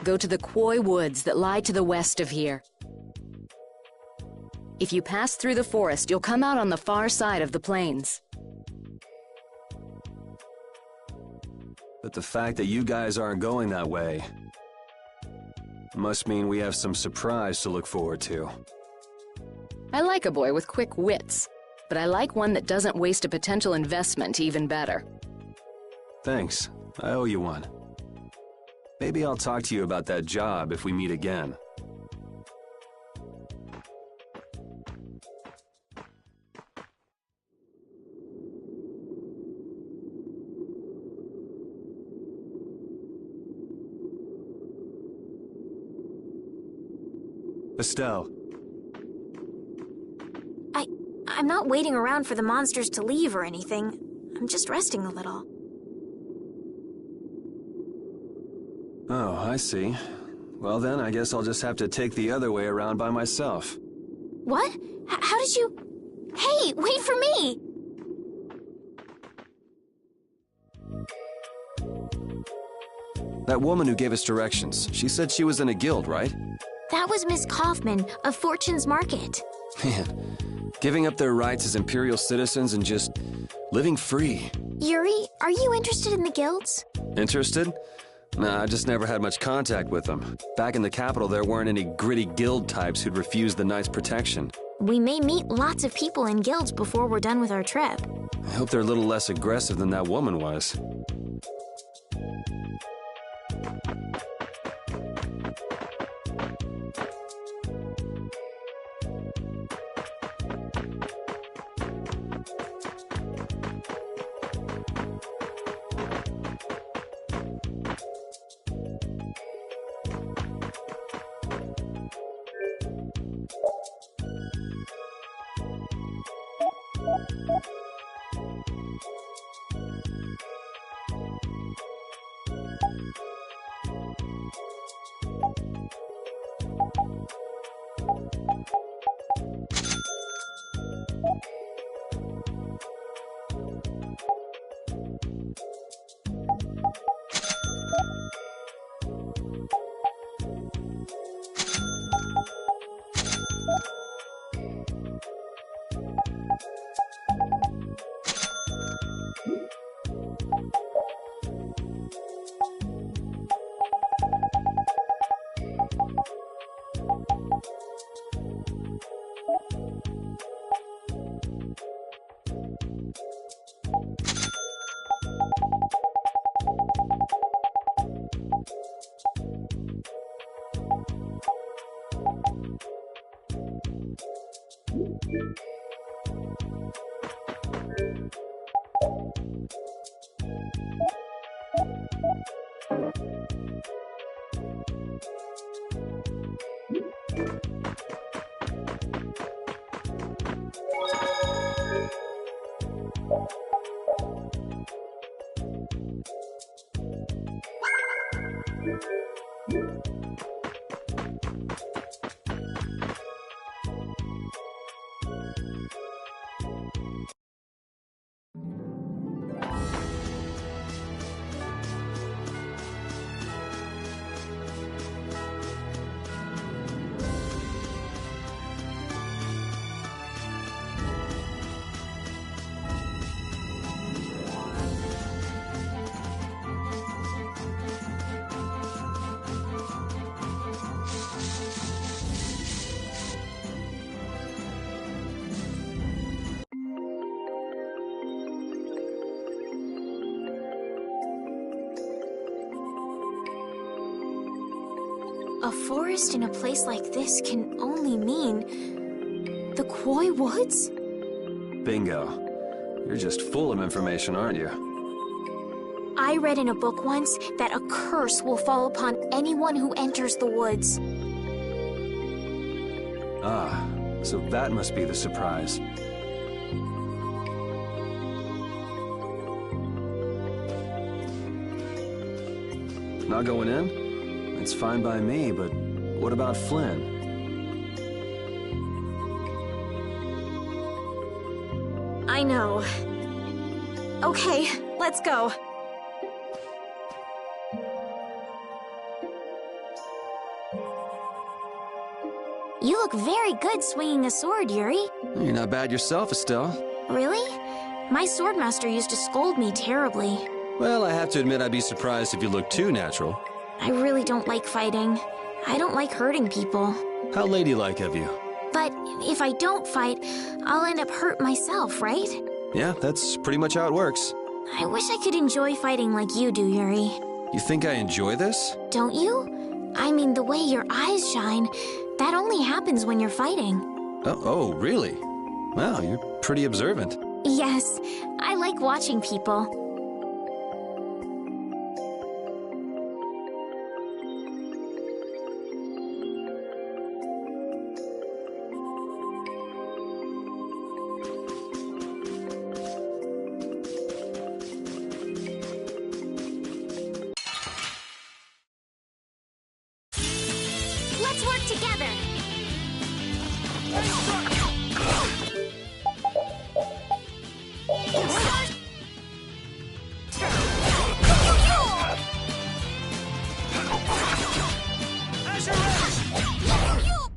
Go to the Quoy Woods that lie to the west of here. If you pass through the forest, you'll come out on the far side of the plains.
But the fact that you guys aren't going that way must mean we have some surprise to look forward to.
I like a boy with quick wits, but I like one that doesn't waste a potential investment even better.
Thanks. I owe you one. Maybe I'll talk to you about that job if we meet again. Estelle.
I'm not waiting around for the monsters to leave or anything. I'm just resting a little.
Oh, I see. Well then, I guess I'll just have to take the other way around by myself.
What? How did you... Hey, wait for me!
That woman who gave us directions, she said she was in a guild, right?
That was Miss Kaufman of Fortune's Market.
Man, giving up their rights as Imperial citizens and just living free.
Yuri, are you interested in the guilds?
Interested? Nah, I just never had much contact with them. Back in the capital, there weren't any gritty guild types who'd refuse the Knights' protection.
We may meet lots of people in guilds before we're done with our trip.
I hope they're a little less aggressive than that woman was.
A forest in a place like this can only mean the Koi Woods?
Bingo. You're just full of information, aren't you?
I read in a book once that a curse will fall upon anyone who enters the woods.
Ah, so that must be the surprise. Not going in? It's fine by me, but what about Flynn?
I know. Okay, let's go. You look very good swinging a sword, Yuri.
You're not bad yourself, Estelle.
Really? My swordmaster used to scold me terribly.
Well, I have to admit I'd be surprised if you looked too natural.
I really don't like fighting. I don't like hurting people.
How ladylike of you.
But if I don't fight, I'll end up hurt myself, right?
Yeah, that's pretty much how it works.
I wish I could enjoy fighting like you do, Yuri.
You think I enjoy this?
Don't you? I mean, the way your eyes shine, that only happens when you're fighting.
Oh, really? Wow, you're pretty observant.
Yes, I like watching people. Let's work together!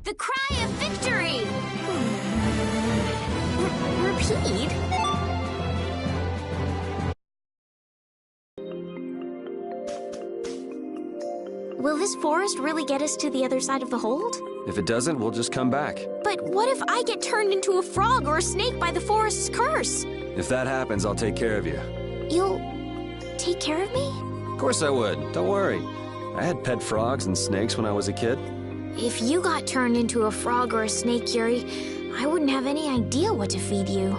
The cry of victory! Repeat? Will this forest really get us to the other side of the hold?
If it doesn't, we'll just come back.
But what if I get turned into a frog or a snake by the forest's curse?
If that happens, I'll take care of you.
You'll take care of me?
Of course I would. Don't worry. I had pet frogs and snakes when I was a kid.
If you got turned into a frog or a snake, Yuri, I wouldn't have any idea what to feed you.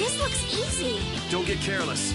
This looks easy.
Don't get careless.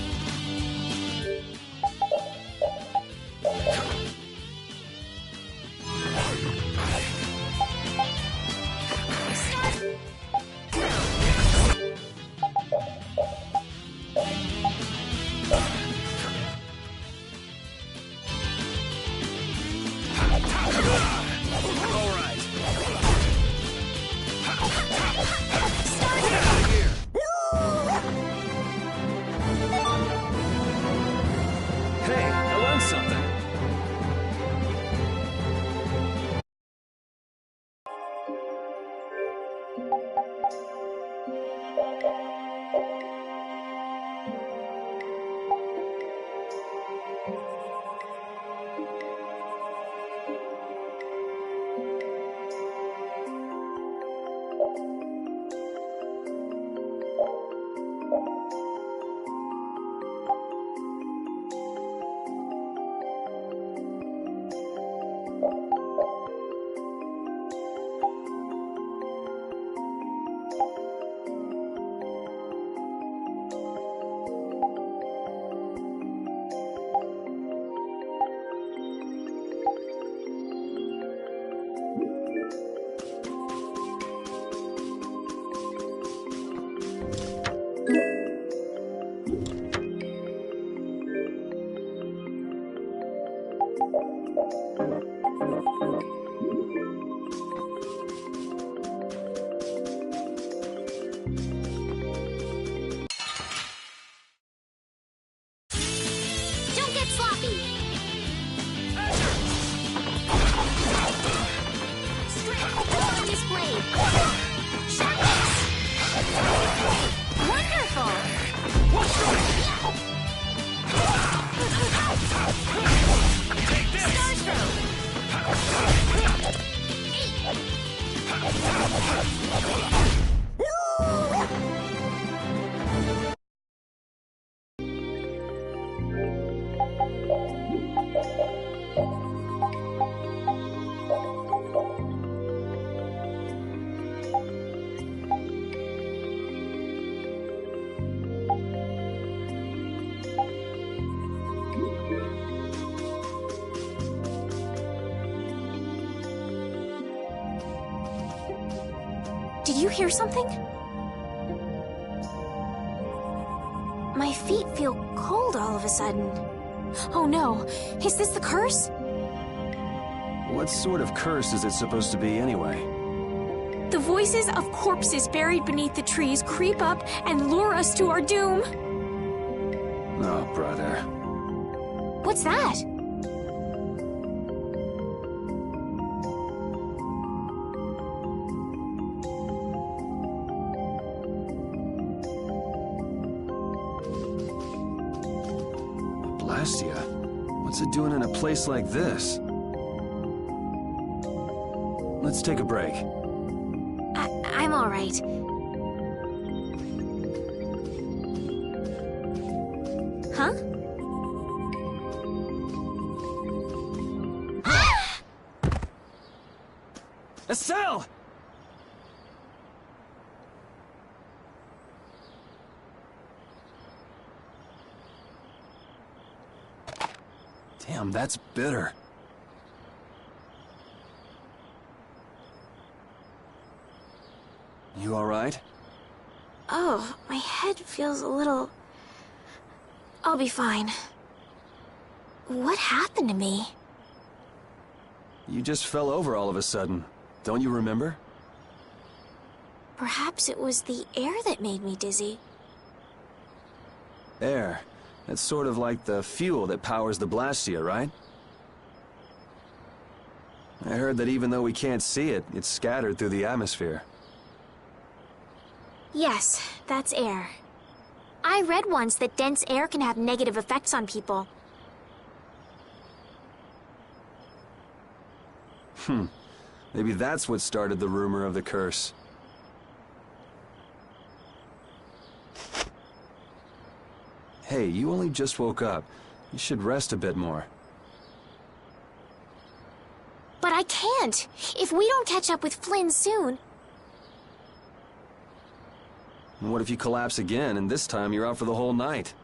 Did you hear something? My feet feel cold all of a sudden. Oh no, is this the curse?
What sort of curse is it supposed to be anyway?
The voices of corpses buried beneath the trees creep up and lure us to our doom.
Oh, brother.
What's that?
What's it doing in a place like this? Let's take a break.
I'm all right. Huh?
Estelle! Damn, that's bitter. You all right?
Oh, my head feels a little... I'll be fine. What happened to me?
You just fell over all of a sudden. Don't you remember?
Perhaps it was the air that made me dizzy.
Air. That's sort of like the fuel that powers the Blastia, right? I heard that even though we can't see it, it's scattered through the atmosphere.
Yes, that's air. I read once that dense air can have negative effects on people.
Maybe that's what started the rumor of the curse. Hey, you only just woke up. You should rest a bit more.
But I can't! If we don't catch up with Flynn soon...
And what if you collapse again, and this time you're out for the whole night?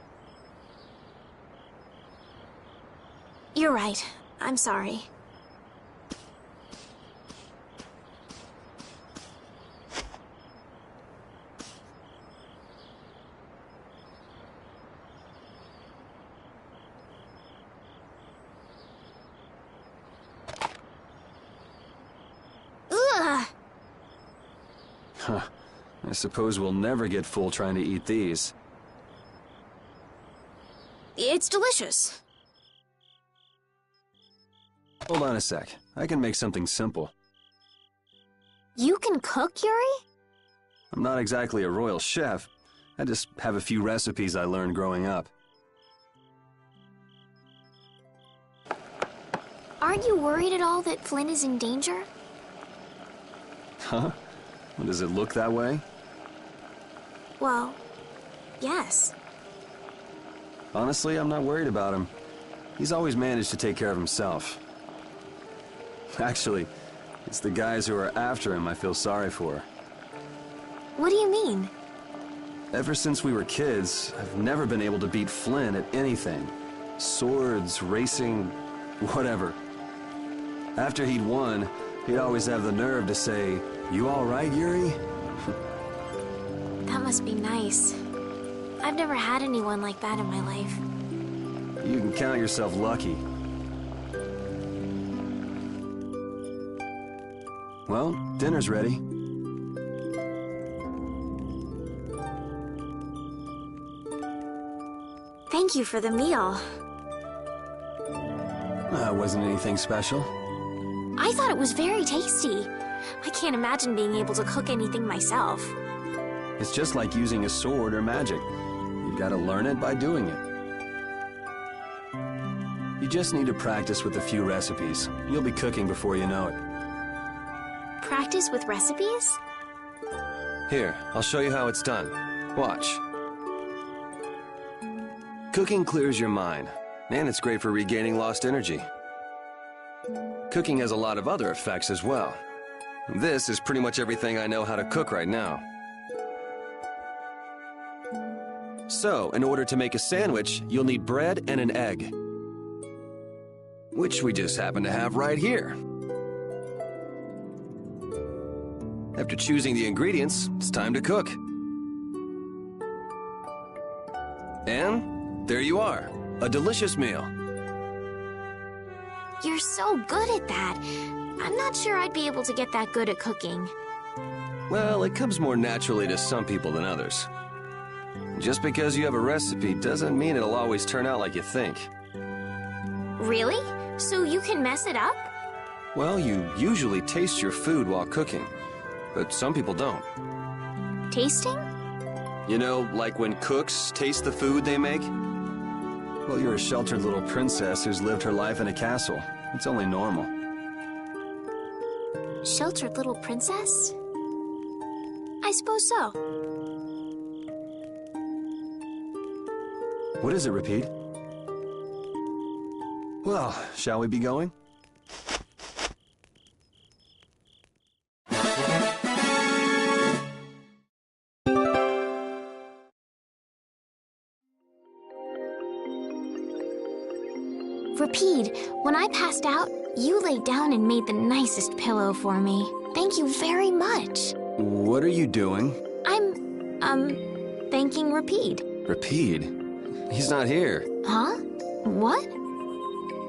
You're right. I'm sorry.
Huh. I suppose we'll never get full trying to eat these.
It's delicious.
Hold on a sec. I can make something simple.
You can cook, Yuri?
I'm not exactly a royal chef. I just have a few recipes I learned growing up.
Aren't you worried at all that Flynn is in danger?
Huh? Well, does it look that way?
Well, yes.
Honestly, I'm not worried about him. He's always managed to take care of himself. Actually, it's the guys who are after him I feel sorry for.
What do you mean?
Ever since we were kids, I've never been able to beat Flynn at anything. Swords, racing, whatever. After he'd won, he'd always have the nerve to say, "You all right, Yuri?"
That must be nice. I've never had anyone like that in my life.
You can count yourself lucky. Well, dinner's ready.
Thank you for the meal.
Wasn't anything special.
I thought it was very tasty. I can't imagine being able to cook anything myself.
It's just like using a sword or magic. You gotta learn it by doing it. You just need to practice with a few recipes. You'll be cooking before you know it.
Practice with recipes?
Here, I'll show you how it's done. Watch. Cooking clears your mind, and it's great for regaining lost energy. Cooking has a lot of other effects as well. This is pretty much everything I know how to cook right now. So, in order to make a sandwich, you'll need bread and an egg. Which we just happen to have right here. After choosing the ingredients, it's time to cook. And there you are, a delicious meal.
You're so good at that. I'm not sure I'd be able to get that good at cooking.
Well, it comes more naturally to some people than others. Just because you have a recipe doesn't mean it'll always turn out like you think.
Really? So you can mess it up?
Well, you usually taste your food while cooking, but some people don't.
Tasting?
You know, like when cooks taste the food they make? Well, you're a sheltered little princess who's lived her life in a castle. It's only normal.
Sheltered little princess? I suppose so.
What is it, Repeat? Well, shall we be going?
Repeat, when I passed out, you laid down and made the nicest pillow for me. Thank you very much.
What are you doing?
I'm, thanking Repeat.
Repeat? He's not here.
Huh? What?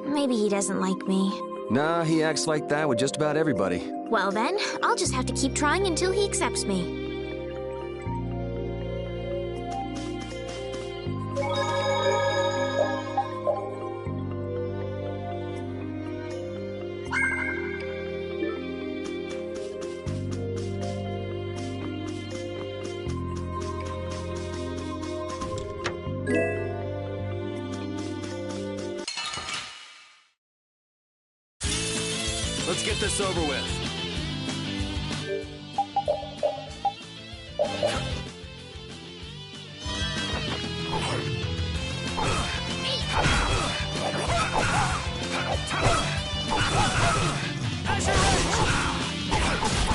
Maybe he doesn't like me.
Nah, he acts like that with just about everybody.
Well then, I'll just have to keep trying until he accepts me.
Let's get this over with.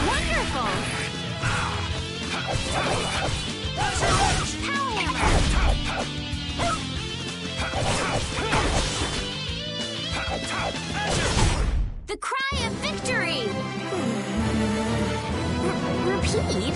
Wonderful! Stampede?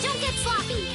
Don't get sloppy!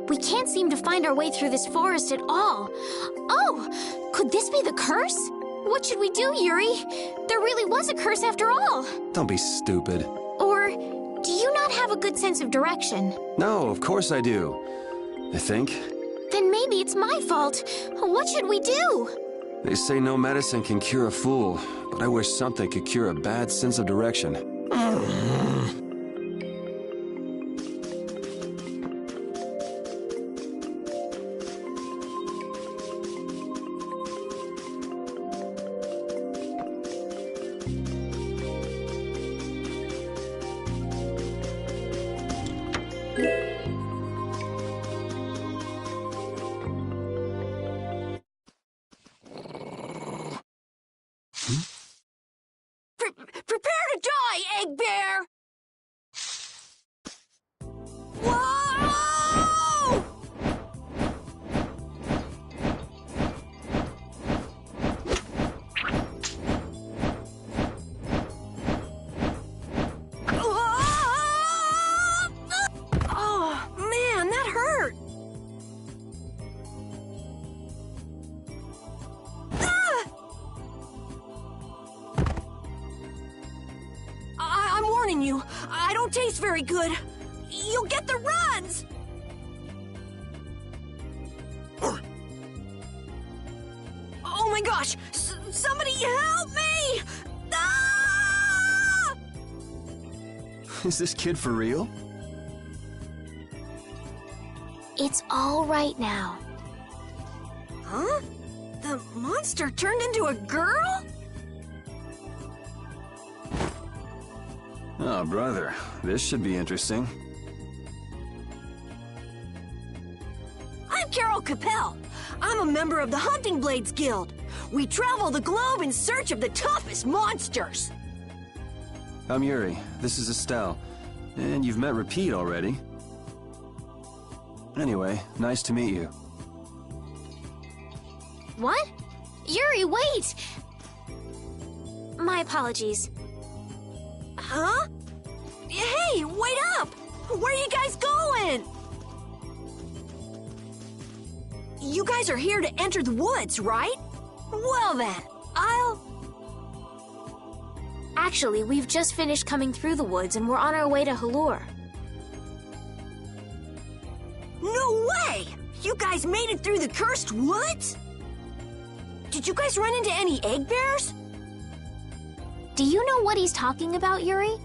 We can't seem to find our way through this forest at all. Oh, could this be the curse? What should we do, Yuri? There really was a curse after all.
Don't be stupid.
Or do you not have a good sense of direction?
No, of course I do. I think.
Then maybe it's my fault. What should we do?
They say no medicine can cure a fool, but I wish something could cure a bad sense of direction.
Prepare to die, Egg Bear! Whoa! Oh, man, that hurt! I'm warning you, I don't taste very good. You'll get the runs! Oh my gosh! Somebody help me! Ah!
Is this kid for real?
It's all right now.
Huh? The monster turned into a girl?
Oh, brother. This should be interesting.
I'm Carol Capel. I'm a member of the Hunting Blades Guild. We travel the globe in search of the toughest monsters.
I'm Yuri. This is Estelle. And you've met Repeat already. Anyway, nice to meet you.
What? Yuri, wait! My apologies.
Huh? Hey, wait up! Where are you guys going? You guys are here to enter the woods, right? Well then,
Actually, we've just finished coming through the woods and we're on our way to Halur.
No way! You guys made it through the cursed woods? Did you guys run into any egg bears?
Do you know what he's talking about, Yuri?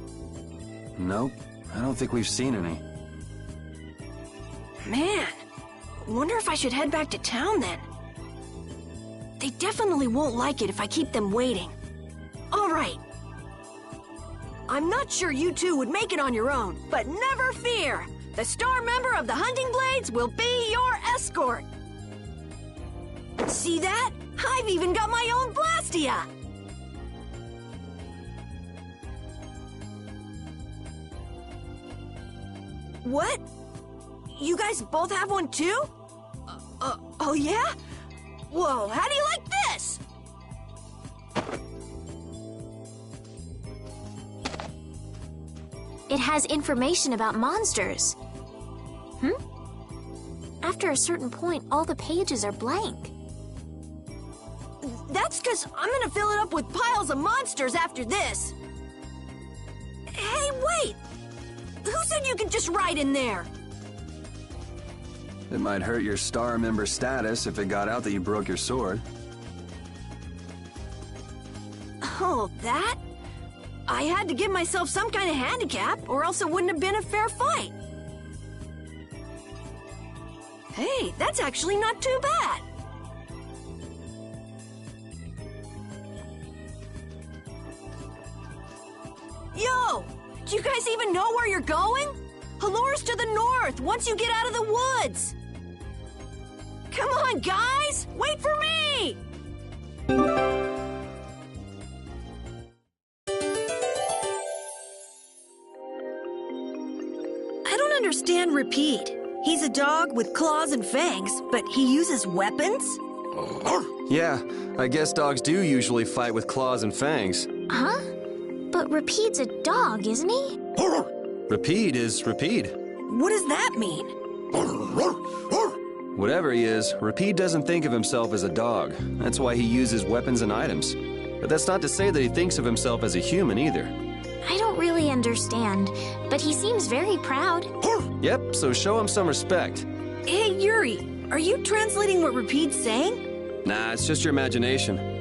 Nope. I don't think we've seen any.
Man, wonder if I should head back to town then. They definitely won't like it if I keep them waiting. All right. I'm not sure you two would make it on your own, but never fear. The star member of the Hunting Blades will be your escort. See that? I've even got my own Blastia. What? You guys both have one too? Oh yeah? Whoa, how do you like this?
It has information about monsters. After a certain point, all the pages are blank.
That's because I'm gonna fill it up with piles of monsters after this. Hey, wait! Who's said you could just ride in there.
It might hurt your star member status if it got out that you broke your sword.
Oh, that? I had to give myself some kind of handicap, or else it wouldn't have been a fair fight. Hey, that's actually not too bad. Yo! Do you guys even know where you're going? Halore's to the north, once you get out of the woods. Come on, guys! Wait for me! I don't understand Repeat. He's a dog with claws and fangs, but he uses weapons?
Yeah, I guess dogs do usually fight with claws and fangs.
Huh? But Repeat's a dog, isn't he?
Repeat is Repeat.
What does that mean?
Whatever he is, Repeat doesn't think of himself as a dog. That's why he uses weapons and items. But that's not to say that he thinks of himself as a human either.
I don't really understand, but he seems very proud.
Yep, so show him some respect.
Hey, Yuri, are you translating what Repeat's saying?
Nah, it's just your imagination.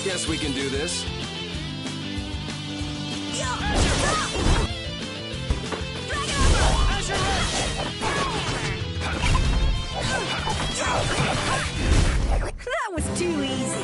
Guess we can do this.
That was too easy.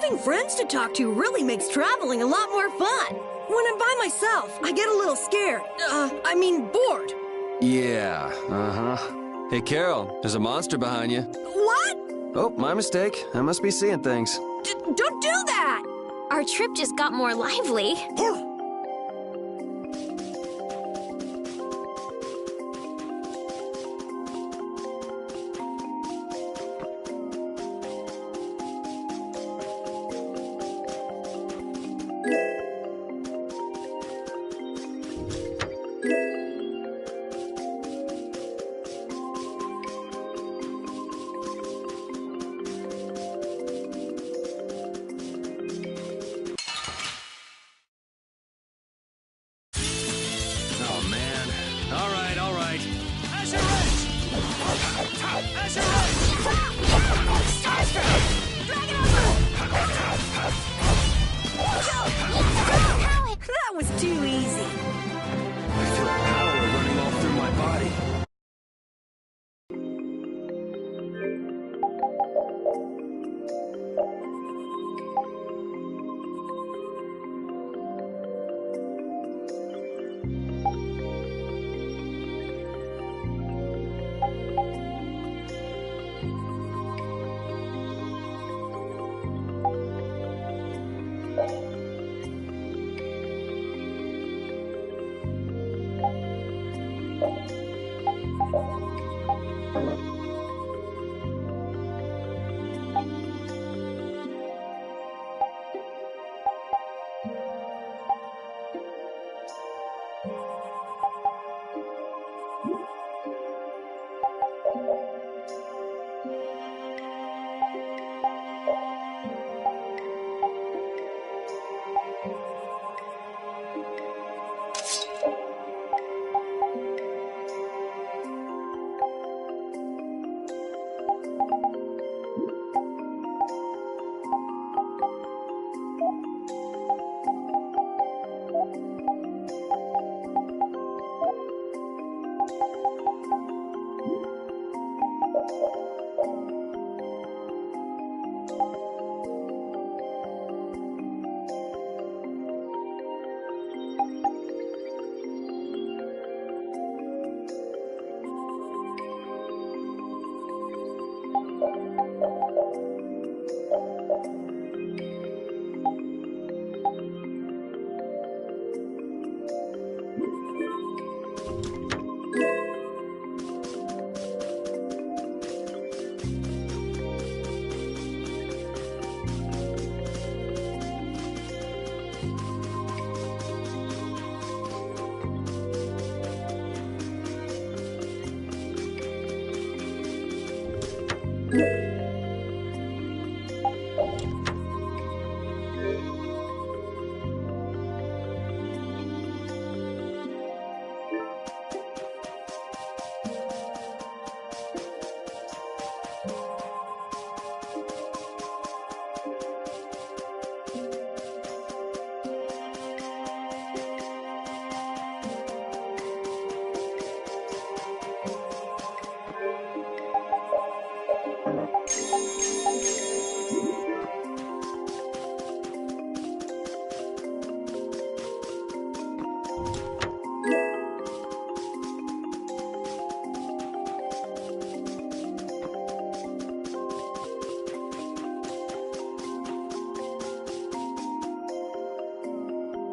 Having friends to talk to really makes traveling a lot more fun. When I'm by myself, I get a little scared. Bored.
Yeah, uh-huh. Hey, Carol, there's a monster behind you.
What?
Oh, my mistake. I must be seeing things.
Don't do that!
Our trip just got more lively.
That was too easy.
I feel power running all through my body.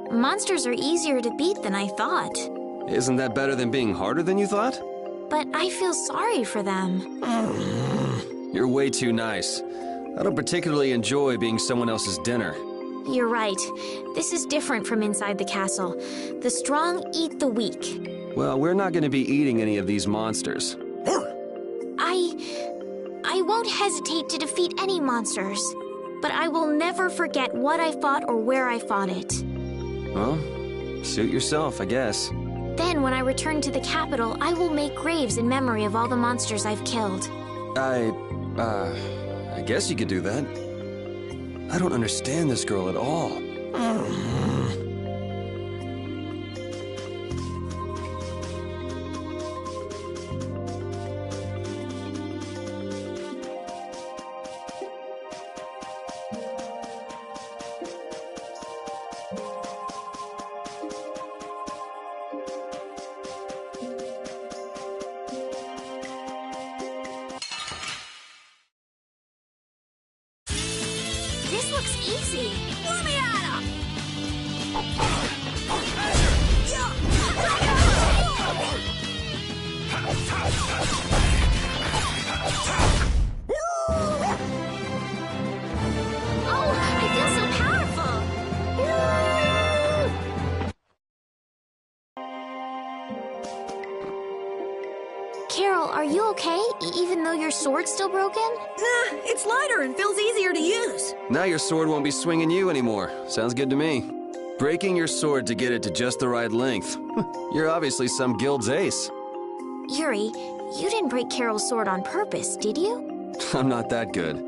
Monsters are easier to beat than I thought.
Isn't that better than being harder than you thought?
But I feel sorry for them.
You're way too nice. I don't particularly enjoy being someone else's dinner.
You're right. This is different from inside the castle. The strong eat the weak.
Well, we're not going to be eating any of these monsters.
I won't hesitate to defeat any monsters. But I will never forget what I fought or where I fought it.
Well, suit yourself, I guess.
Then, when I return to the capital, I will make graves in memory of all the monsters I've killed.
I guess you could do that. I don't understand this girl at all.
looks easy.
Let me at him!
Oh, I feel so powerful. Carol, are you okay? Even though your sword's still broken?
Nah, it's lighter and feels easier to use.
Now your sword won't be swinging you anymore. Sounds good to me. Breaking your sword to get it to just the right length. You're obviously some guild's ace.
Yuri, you didn't break Carol's sword on purpose, did you?
I'm not that good.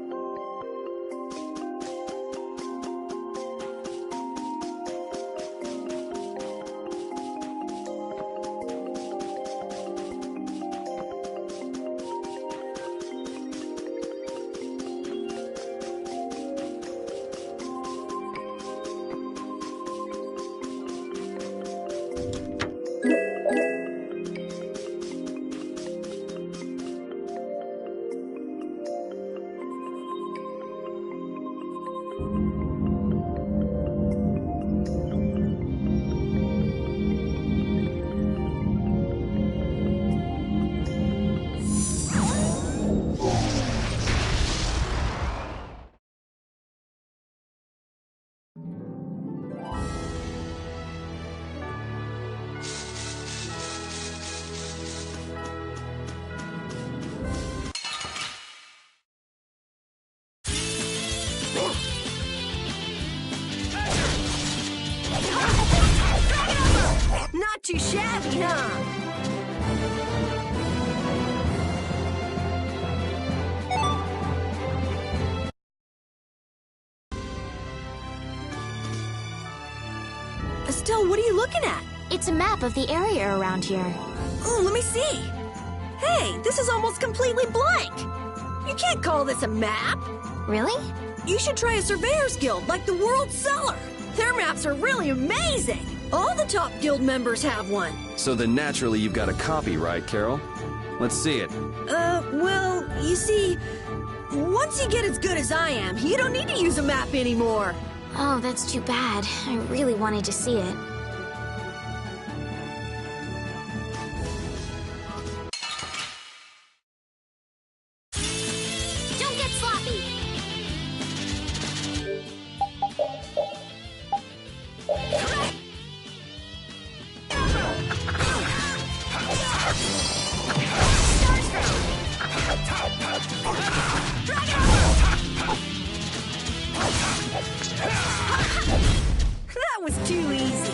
Not too shabby, huh? Estelle, what are you looking at?
It's a map of the area around here.
Oh, let me see. Hey, this is almost completely blank. You can't call this a map.
Really?
You should try a surveyor's guild like the World Cellar. Their maps are really amazing. All the top guild members have one.
So then naturally you've got a copy, right, Carol? Let's see it.
Well, you see, once you get as good as I am, you don't need to use a map anymore.
Oh, that's too bad. I really wanted to see it. Don't get sloppy!
That was too easy.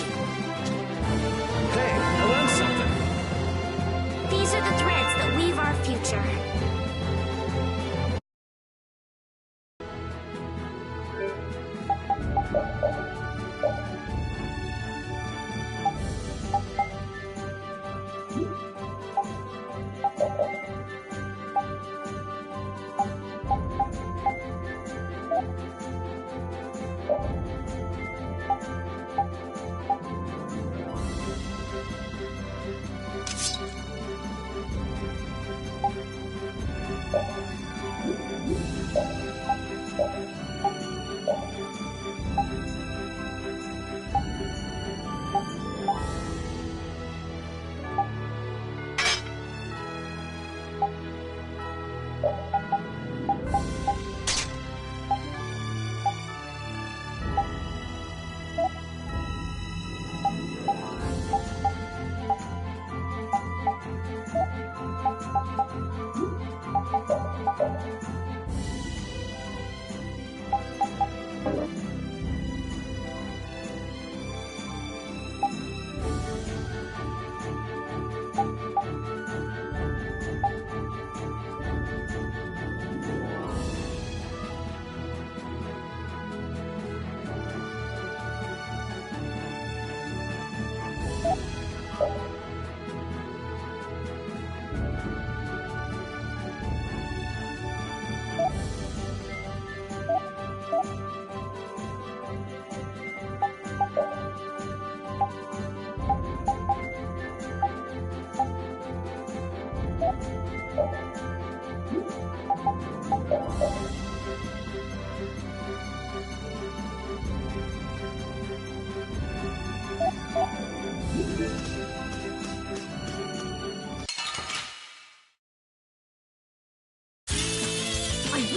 Hey, I learned something.
These are the threads that weave our future.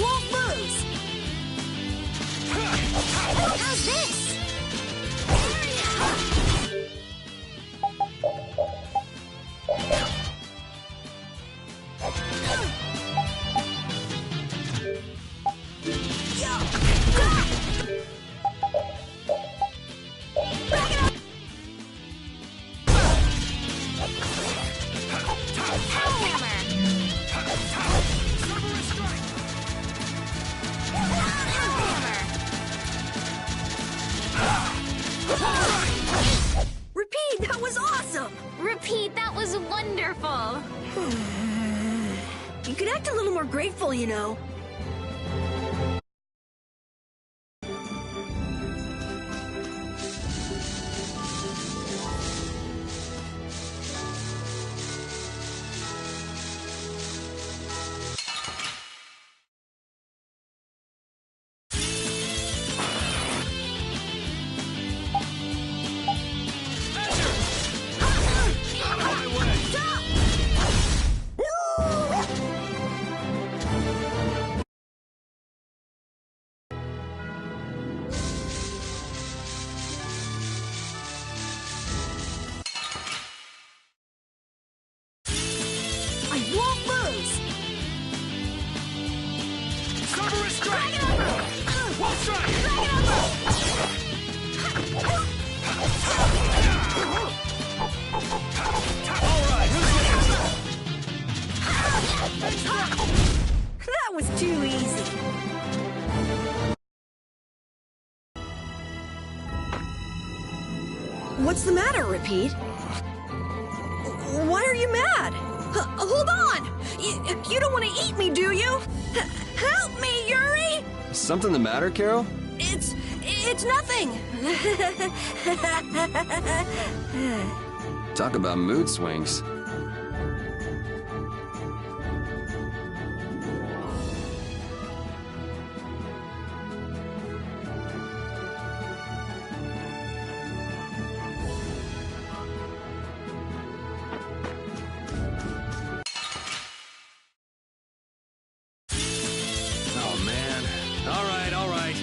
won't lose!
How's this?
Repeat, that was awesome!
Repeat, that was wonderful.
You could act a little more grateful, you know. That was too easy. What's the matter, Repeat? Why are you mad? Hold on! You don't want to eat me, do you? Help me, Yuri!
Something the matter, Carol?
It's nothing.
Talk about mood swings.
Oh, man. All right, all right.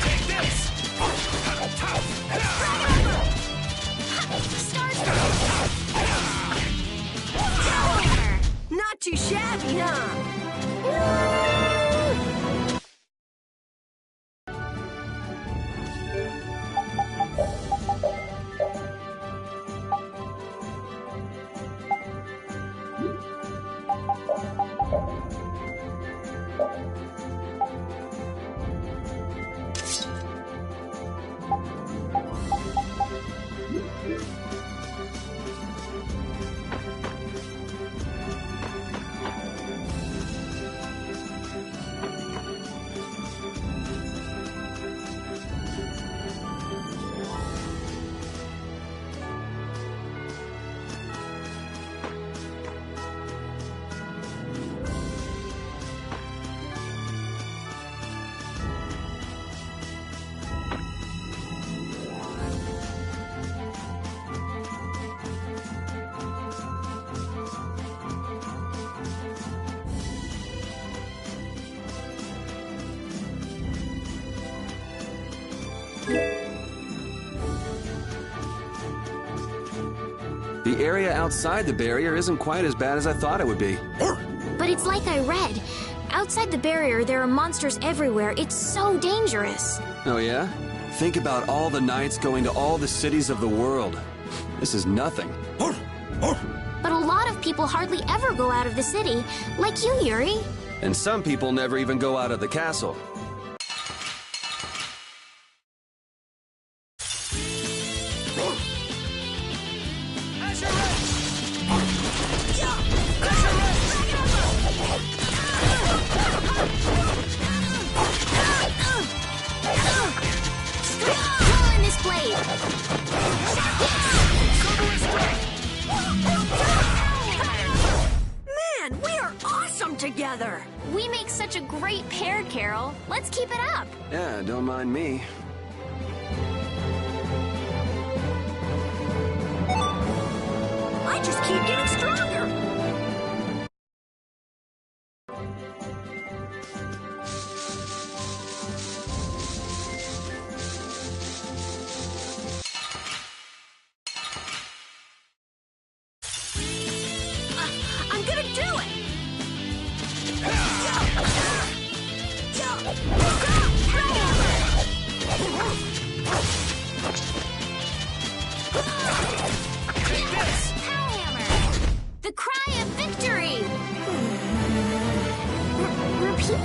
Take this!
Not too shabby, huh?
The area outside the barrier isn't quite as bad as I thought it would be.
But it's like I read. Outside the barrier, there are monsters everywhere. It's so dangerous.
Oh, yeah? Think about all the knights going to all the cities of the world. This is nothing.
But a lot of people hardly ever go out of the city, like you, Yuri.
And some people never even go out of the castle.
Man, we are awesome together!
We make such a great pair, Carol. Let's keep it up.
Yeah, don't mind me.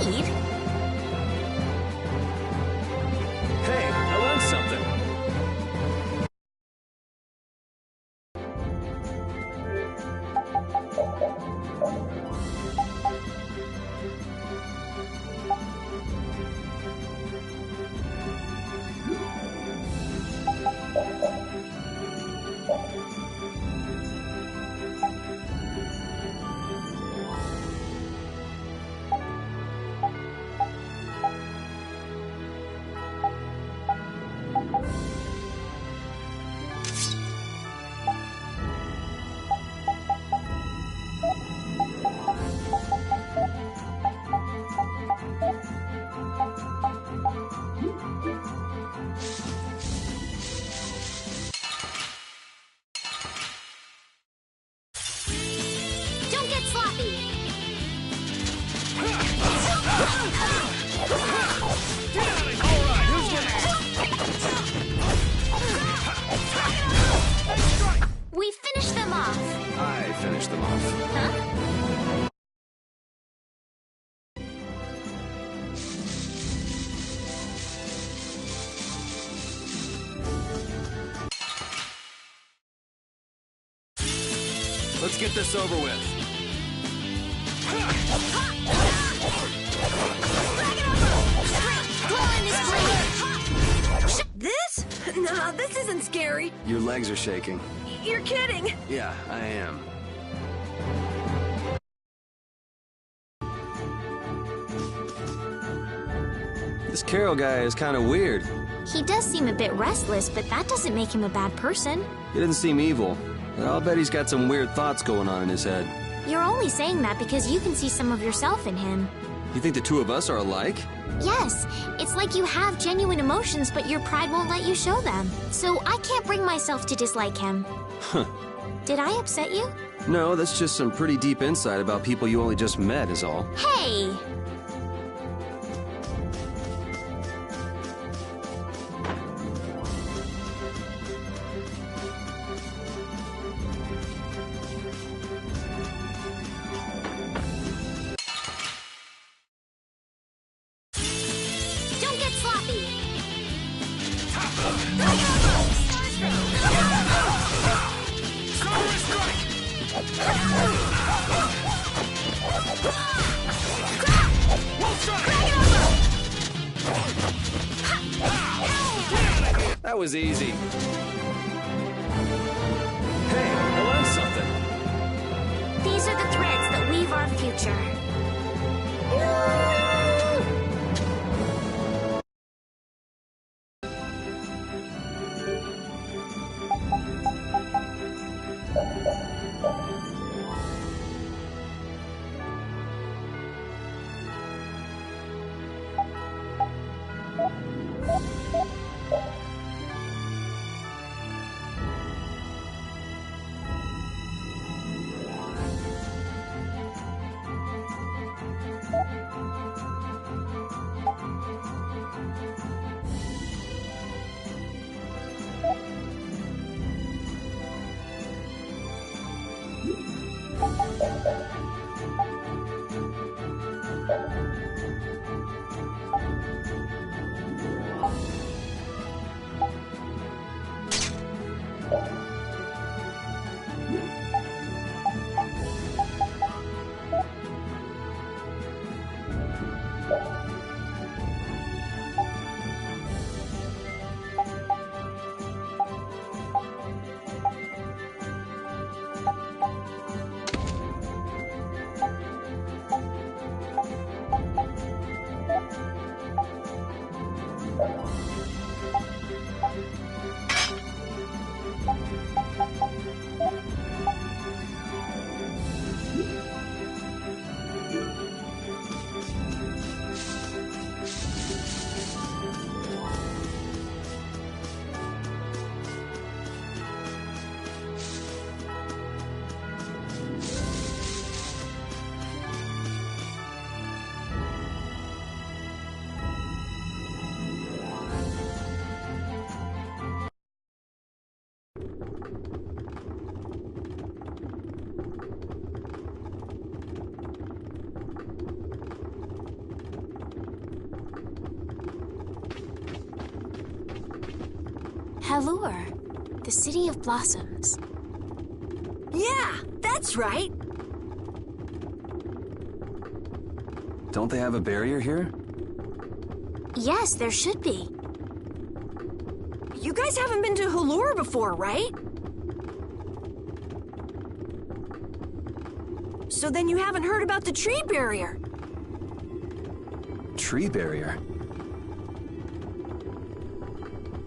speed.
Hey, I learned something.
Don't get sloppy. We finished them off.
I finished them off.
Huh?
Let's get this over with.
This? Nah, this isn't scary.
Your legs are shaking.
You're kidding.
Yeah, I am. This Carol guy is kind of weird.
He does seem a bit restless, but that doesn't make him a bad person.
He doesn't seem evil. I'll bet he's got some weird thoughts going on in his head.
You're only saying that because you can see some of yourself in him.
You think the two of us are alike?
Yes, it's like you have genuine emotions, but your pride won't let you show them. So I can't bring myself to dislike him.
Huh.
Did I upset you?
No, that's just some pretty deep insight about people you only just met is all.
Hey! Don't get sloppy!
That was easy.
Hey, I learned something.
These are the threads that weave our future. Halure, the city of blossoms.
Yeah, that's right.
Don't they have a barrier here?
Yes, there should be.
You guys haven't been to Halure before, right? So then you haven't heard about the tree barrier.
Tree barrier?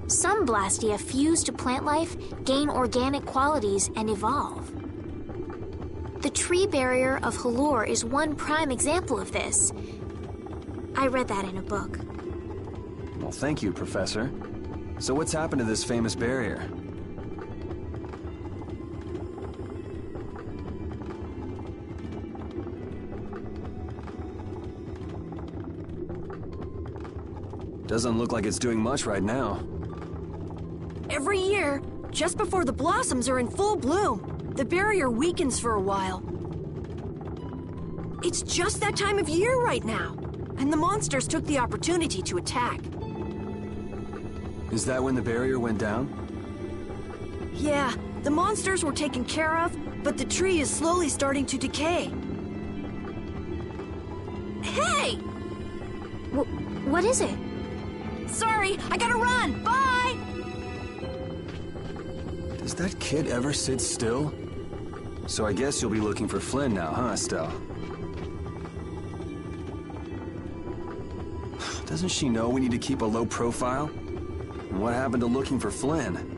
Some Blastia fuse to plant life, gain organic qualities, and evolve. The tree barrier of Halure is one prime example of this. I read that in a book.
Well, thank you, Professor. So what's happened to this famous barrier? Doesn't look like it's doing much right now.
Every year, just before the blossoms are in full bloom, the barrier weakens for a while. It's just that time of year right now, and the monsters took the opportunity to attack.
Is that when the barrier went down?
Yeah, the monsters were taken care of, but the tree is slowly starting to decay. Hey!
What is it?
Sorry, I gotta run! Bye!
Does that kid ever sit still? So I guess you'll be looking for Flynn now, huh, Estelle? Doesn't she know we need to keep a low profile? And what happened to looking for Flynn?